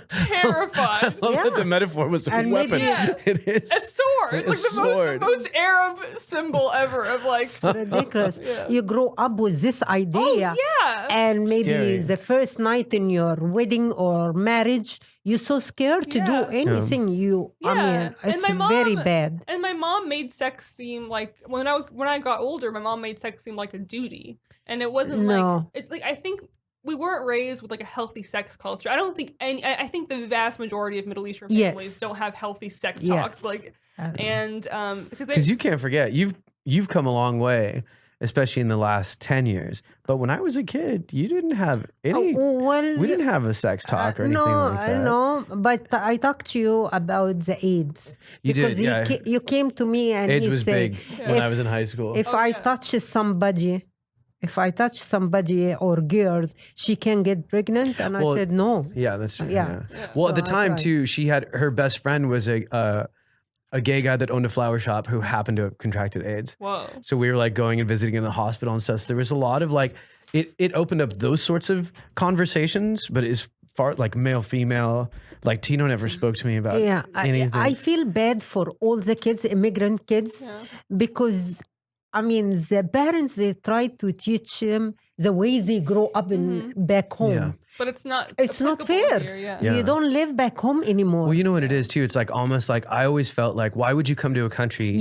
terrified. I love that the metaphor was a weapon. It is a sword. It's like the most Arab symbol ever of like. It's ridiculous. You grow up with this idea. Oh, yeah. And maybe the first night in your wedding or marriage, you're so scared to do anything. I mean, it's very bad. And my mom made sex seem like when I got older, my mom made sex seem like a duty, and it wasn't I think we weren't raised with like a healthy sex culture. I think the vast majority of Middle Eastern families don't have healthy sex talks. Like, and because you can't forget you've come a long way, especially in the last 10 years. But when I was a kid, you didn't have any. We didn't have a sex talk or anything like that. No, but I talked to you about the AIDS. You did, You came to me and AIDS he was said, big when I was in high school. If I touch somebody or girls, she can get pregnant. And I said, no. Yeah, that's true. Yeah. Well, at the time too, she had her best friend was a gay guy that owned a flower shop who happened to have contracted AIDS. Whoa. So we were like going and visiting in the hospital and stuff. So there was a lot of like, it opened up those sorts of conversations, but as far like male, female, like Tino never spoke to me about anything. I feel bad for all the kids, immigrant kids, because I mean, the parents, they try to teach them the way they grow up back home. Yeah. But it's not fair. Here, You don't live back home anymore. Well, you know what it is too? It's like almost like I always felt like, why would you come to a country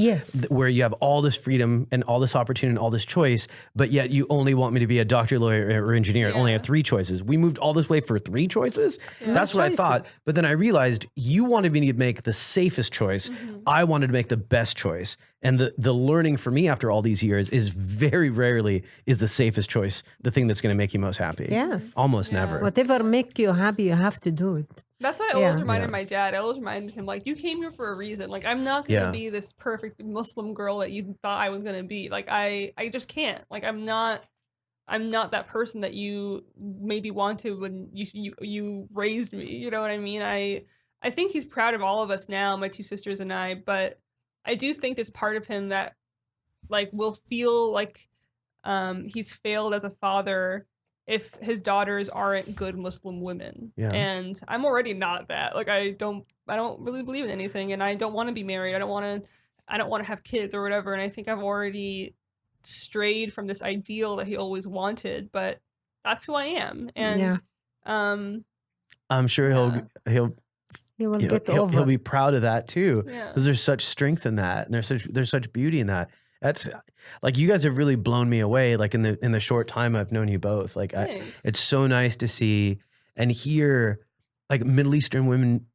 where you have all this freedom and all this opportunity and all this choice, but yet you only want me to be a doctor, lawyer, or engineer? Only have 3 choices. We moved all this way for 3 choices? That's what I thought. But then I realized you wanted me to make the safest choice. I wanted to make the best choice. And the learning for me after all these years is very rarely is the safest choice the thing that's going to make you most happy. Yes. Almost never. Whatever make you happy, you have to do it. That's what I always reminded my dad. I always reminded him, like, you came here for a reason. Like, I'm not going to be this perfect Muslim girl that you thought I was going to be. Like, I just can't. Like, I'm not that person that you maybe wanted when you raised me. You know what I mean? I think he's proud of all of us now, my 2 sisters and I, but I do think there's part of him that, like, will feel like he's failed as a father if his daughters aren't good Muslim women. Yeah. And I'm already not that. Like, I don't really believe in anything, and I don't want to be married. I don't want to have kids or whatever. And I think I've already strayed from this ideal that he always wanted, but that's who I am. And I'm sure he'll be proud of that too, because there's such strength in that, and there's such beauty in that. That's like, you guys have really blown me away, like in the short time I've known you both. Like, it's so nice to see and hear like Middle Eastern women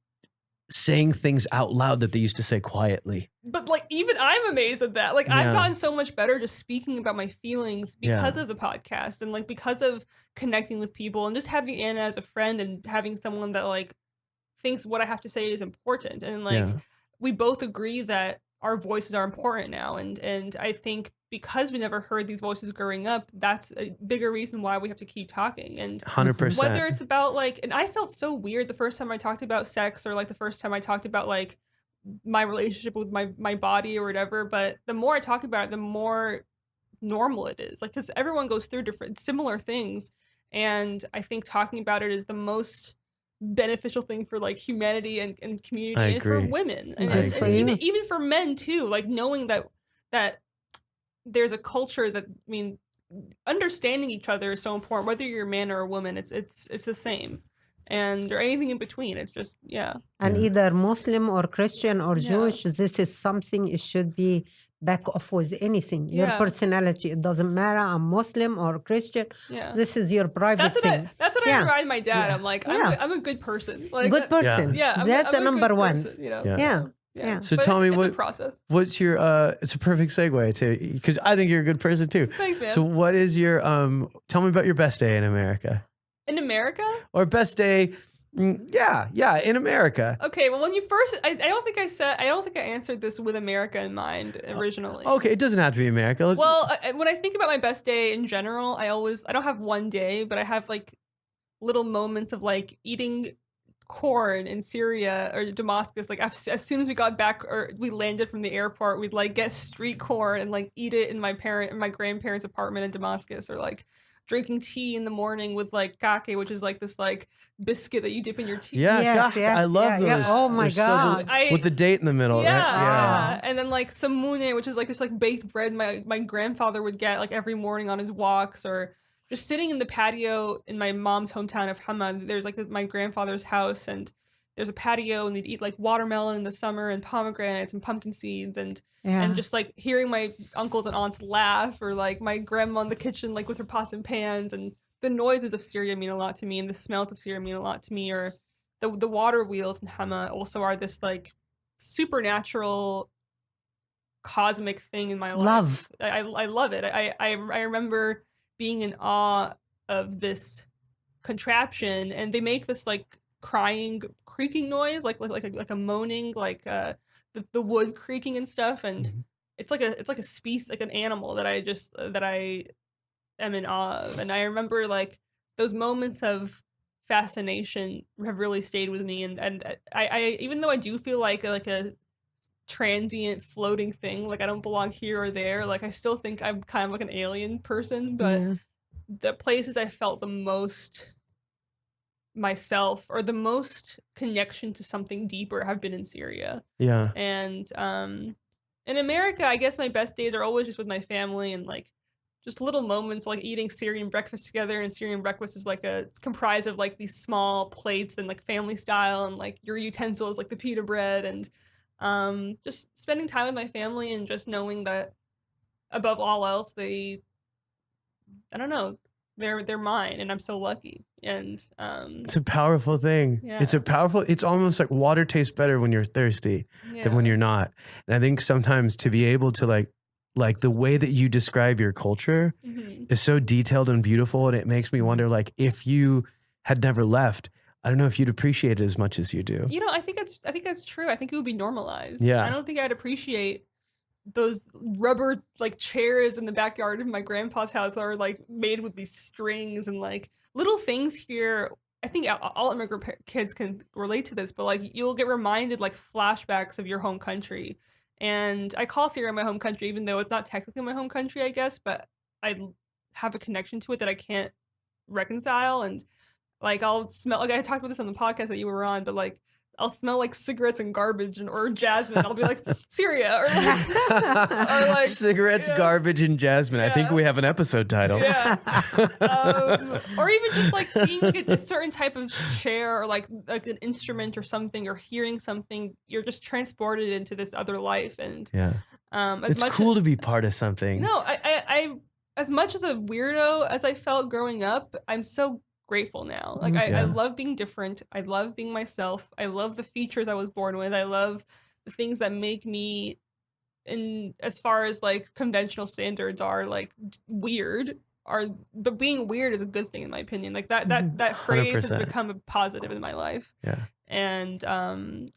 saying things out loud that they used to say quietly. But like, even I'm amazed at that. Like, I've gotten so much better just speaking about my feelings because of the podcast, and like because of connecting with people and just having Anna as a friend and having someone that like thinks what I have to say is important. And like we both agree that our voices are important now. And I think because we never heard these voices growing up, that's a bigger reason why we have to keep talking. And 100%. whether it's about like, and I felt so weird the first time I talked about sex, or like the first time I talked about like my relationship with my body or whatever, but the more I talk about it, the more normal it is. Like, because everyone goes through similar things, and I think talking about it is the most beneficial thing for like humanity and community, and for women, and even for men too. Like, knowing that there's a culture that, I mean, understanding each other is so important. Whether you're a man or a woman, it's the same, and or anything in between. It's just And either Muslim or Christian or Jewish, this is something it should be back off with anything. Your personality, it doesn't matter. I'm Muslim or Christian. This is your private thing. That's what I remind my dad. I'm like, I'm a good person. Like, good person. That's the number one. So but tell me what's your it's a perfect segue to, because I think you're a good person too. Thanks, man. So what is your tell me about your best day in America? In America? Or best day, in America. Okay, well, when you first, I don't think I answered this with America in mind originally. Okay, it doesn't have to be America. Well, when I think about my best day in general, I don't have one day, but I have like little moments of like eating corn in Syria or Damascus. Like, as soon as we got back, or we landed from the airport, we'd like get street corn and like eat it in my grandparents' apartment in Damascus, or like drinking tea in the morning with like kake, which is like this like biscuit that you dip in your tea. I love those. Yeah. Oh my God. With the date in the middle. Yeah. And then like samune, which is like this like baked bread my grandfather would get like every morning on his walks, or just sitting in the patio in my mom's hometown of Hama. There's like my grandfather's house, and there's a patio, and we'd eat like watermelon in the summer and pomegranates and pumpkin seeds, and just like hearing my uncles and aunts laugh, or like my grandma in the kitchen like with her pots and pans, and the noises of Syria mean a lot to me, and the smells of Syria mean a lot to me. Or the water wheels in Hama also are this like supernatural cosmic thing in my life. Love. I love it. I remember being in awe of this contraption, and they make this like crying, creaking noise, like a moaning, like the wood creaking and stuff, and it's like a species, like an animal that I am in awe of. And I remember like those moments of fascination have really stayed with me, and I even though I do feel like a transient floating thing, like I don't belong here or there, like I still think I'm kind of like an alien person, but the places I felt the most myself, or the most connection to something deeper, have been in Syria. And in America, I guess my best days are always just with my family, and like just little moments like eating Syrian breakfast together. And Syrian breakfast is like it's comprised of like these small plates and like family style, and like your utensils like the pita bread, and just spending time with my family, and just knowing that above all else, they're mine, and I'm so lucky. And it's a powerful thing. It's almost like water tastes better when you're thirsty than when you're not. And I think sometimes to be able to like the way that you describe your culture is so detailed and beautiful, and it makes me wonder, like, if you had never left, I don't know if you'd appreciate it as much as you do. You know, I think that's true. I think it would be normalized. Yeah. I don't think I'd appreciate those rubber like chairs in the backyard of my grandpa's house that are like made with these strings, and like little things here. I think all immigrant kids can relate to this, but like you'll get reminded like flashbacks of your home country. And I call Syria my home country, even though it's not technically my home country, I guess, but I have a connection to it that I can't reconcile. And like I'll smell, like I talked about this on the podcast that you were on, but like I'll smell like cigarettes and garbage or jasmine. I'll be like, Syria, or like cigarettes, garbage, and jasmine. I think we have an episode title. Yeah. Or even just like seeing a certain type of chair, or like an instrument or something, or hearing something, you're just transported into this other life. And it's cool to be part of something. No, I as much as a weirdo as I felt growing up, I'm so grateful now. Like I love being different. I love being myself. I love the features I was born with. I love the things that make me, in as far as like conventional standards are like weird, but being weird is a good thing in my opinion. Like that phrase 100%. Has become a positive in my life. And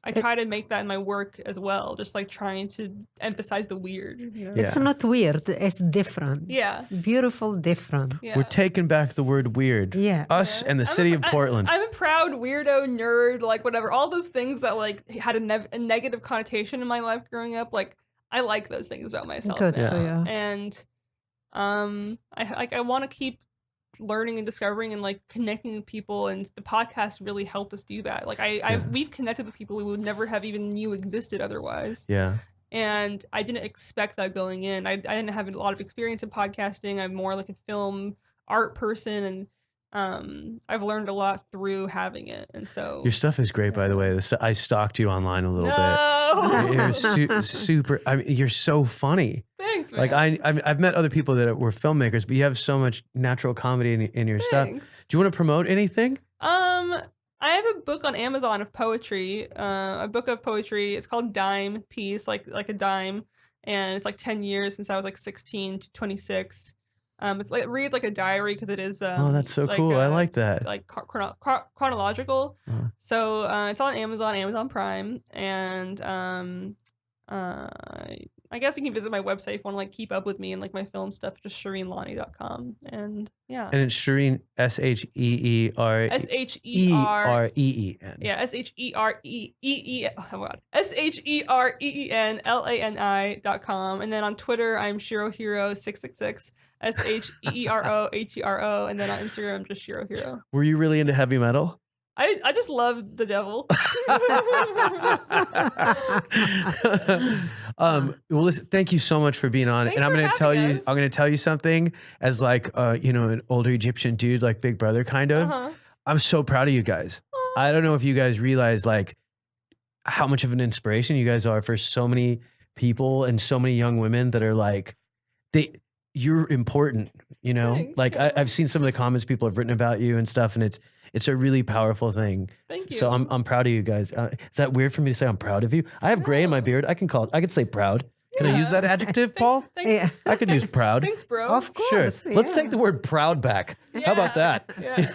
I try to make that in my work as well, just like trying to emphasize the weird. You know? It's not weird. It's different. Yeah. Beautiful, different. Yeah. We're taking back the word weird. Yeah. Us and the city of Portland. I'm a proud weirdo, nerd, like whatever. All those things that like had a negative connotation in my life growing up. Like I like those things about myself. Good now. for you. And I want to keep learning and discovering and like connecting with people, and the podcast really helped us do that. Like we've connected with people we would never have even knew existed otherwise. Yeah. And I didn't expect that going in. I didn't have a lot of experience in podcasting. I'm more like a film art person, and I've learned a lot through having it. And so Your stuff is great, by the way. I stalked you online a little bit. It was super. I mean, you're so funny. Thanks, man. Like I've met other people that were filmmakers, but you have so much natural comedy in your stuff. Do you want to promote anything? I have a book on Amazon of poetry. A book of poetry. It's called Dime Piece, like a dime, and it's like 10 years since I was like 16 to 26. It's like, it reads like a diary because it is. Oh, that's so cool. I like that. Like chronological. So it's on Amazon, Amazon Prime, and I guess you can visit my website if you want to like keep up with me and like my film stuff, just ShereenLani.com. And yeah. And it's Shereen, SHEEREEN. Yeah, SHEREENLANI.com. And then on Twitter, I'm ShiroHero666. SHEEROHERO. And then on Instagram, just ShiroHero. Were you really into heavy metal? I just love the devil. Well, listen, thank you so much for being on. Thanks and I'm for going to tell having you, us. I'm going to tell you something as like, an older Egyptian dude, like Big Brother kind of. I'm so proud of you guys. I don't know if you guys realize like how much of an inspiration you guys are for so many people and so many young women that are like, you're important, you know? Thanks. Like I've seen some of the comments people have written about you and stuff, and it's a really powerful thing. Thank you. So I'm proud of you guys. Is that weird for me to say I'm proud of you? I have gray in my beard. I could say proud. Can I use that adjective, Paul? Thanks. I could use proud. Thanks, bro. Of course. Sure. Let's take the word proud back. How about that? Yeah.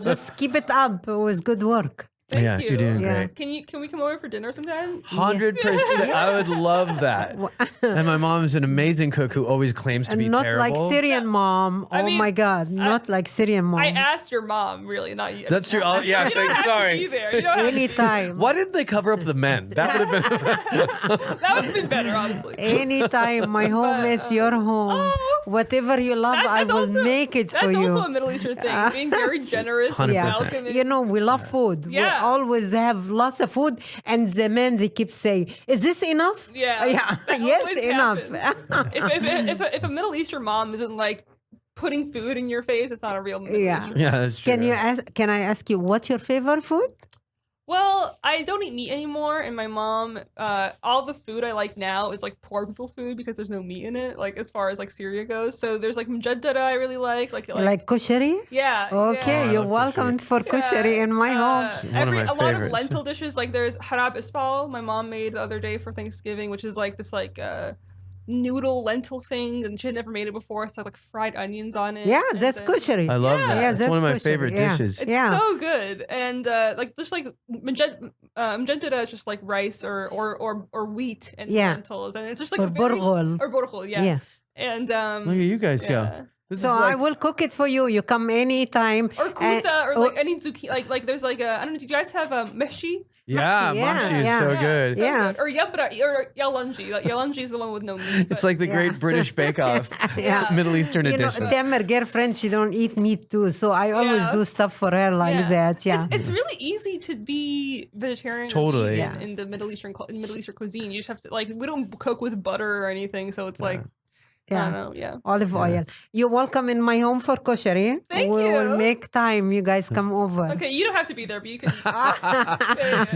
Just keep it up. It was good work. Thank Yeah, you. you're doing Yeah. great. Can we come over for dinner sometime? 100%. I would love that. And my mom is an amazing cook who always claims to be Not terrible. like Syrian mom. I Oh mean, my God. Not like Syrian mom. I asked your mom, really, not you. That's true. Oh, yeah, You don't have sorry. to be there. You don't have to be Anytime. Why didn't they cover up the men? That would have been. That would have been better, honestly. Anytime. My home, it's your home. Oh. Whatever you love, I will also- make it for That's you. also a Middle Eastern thing, being very generous and 100%. welcoming. You know, we love food. Yeah. We always have lots of food. And the men, they keep saying, is this enough? Yeah. Yeah. That Yes, always enough. happens. if a Middle Eastern mom isn't like putting food in your face, it's not a real Middle Yeah. Eastern. Yeah, that's true. Can I ask you, what's your favorite food? Well, I don't eat meat anymore, and my mom, all the food I like now is like poor people food because there's no meat in it. Like as far as like Syria goes, so there's like mjaddada I really like Kushari? yeah. Okay, yeah. you're love welcome for kushari in my home. One of my A lot of favorites. lentil dishes, like there's harab isbal my mom made the other day for Thanksgiving, which is like this like noodle lentil thing, and she had never made it before, so like fried onions on it. Yeah, and that's then- kushari. I love Yeah. that. Yeah, It's that's one of my kosher. favorite Yeah. dishes. It's Yeah. so good, and like there's like mjaddada is just like rice or wheat and Yeah. lentils, and it's just like Or a very, burghul. or burghul, yeah. Yeah. And Look at you guys, yeah. This So is like, I will cook it for you. You come anytime. Or And- kusa, or oh, like any zucchini, like there's like I don't know. Do you guys have a meshi? yeah, Yeah, Mashi is yeah. so Yeah, good. so Yeah. good. Or yabra, or yalanji. Like yalanji is the one with no meat. It's but- like the Yeah. Great British Bake Off, Yeah. Middle Eastern You know, edition. Tamer girlfriend, she don't eat meat too. So I always Yeah. do stuff for her like Yeah. that. Yeah. It's really easy to be vegetarian. or Totally. vegan Yeah. in the Middle Eastern cuisine. You just have to like we don't cook with butter or anything, so it's like I don't know. Yeah. Olive oil. You're welcome in my home for kushari. Thank we will you. make time. You guys come over. Okay, you don't have to be there, but you can.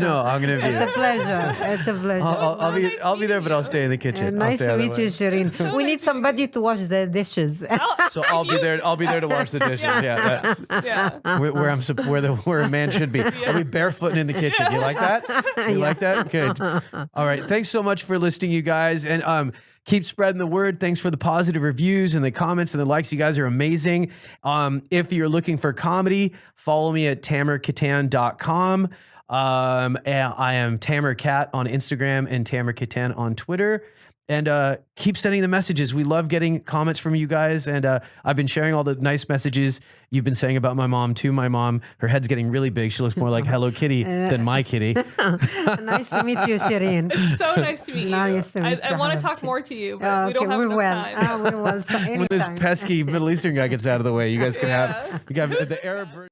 No, I'm gonna be. It's a pleasure. It's a pleasure. I'll be. nice I'll be there, meeting but I'll you. stay in the kitchen. I'll Nice stay to out of meet the you, way. Shireen. So we nice need to somebody to wash the dishes. So I'll be there. I'll be there to wash the dishes. Yeah, that's Yeah. where a man should be. I'll be barefooting in the kitchen. You like that? You like that? Good. All right. Thanks so much for listening, you guys, and keep spreading the word. Thanks for the positive reviews and the comments and the likes. You guys are amazing. If you're looking for comedy, follow me at tamerkattan.com. And I am Tamer Cat on Instagram and Tamer Kattan on Twitter. And keep sending the messages. We love getting comments from you guys. And I've been sharing all the nice messages you've been saying about my mom to my mom. Her head's getting really big. She looks more like Hello Kitty than my kitty. Nice to meet you, Shereen. It's so nice to meet you. I want to talk more to you, but we don't have enough time. We will. When this pesky Middle Eastern guy gets out of the way, you guys can have the Arab version.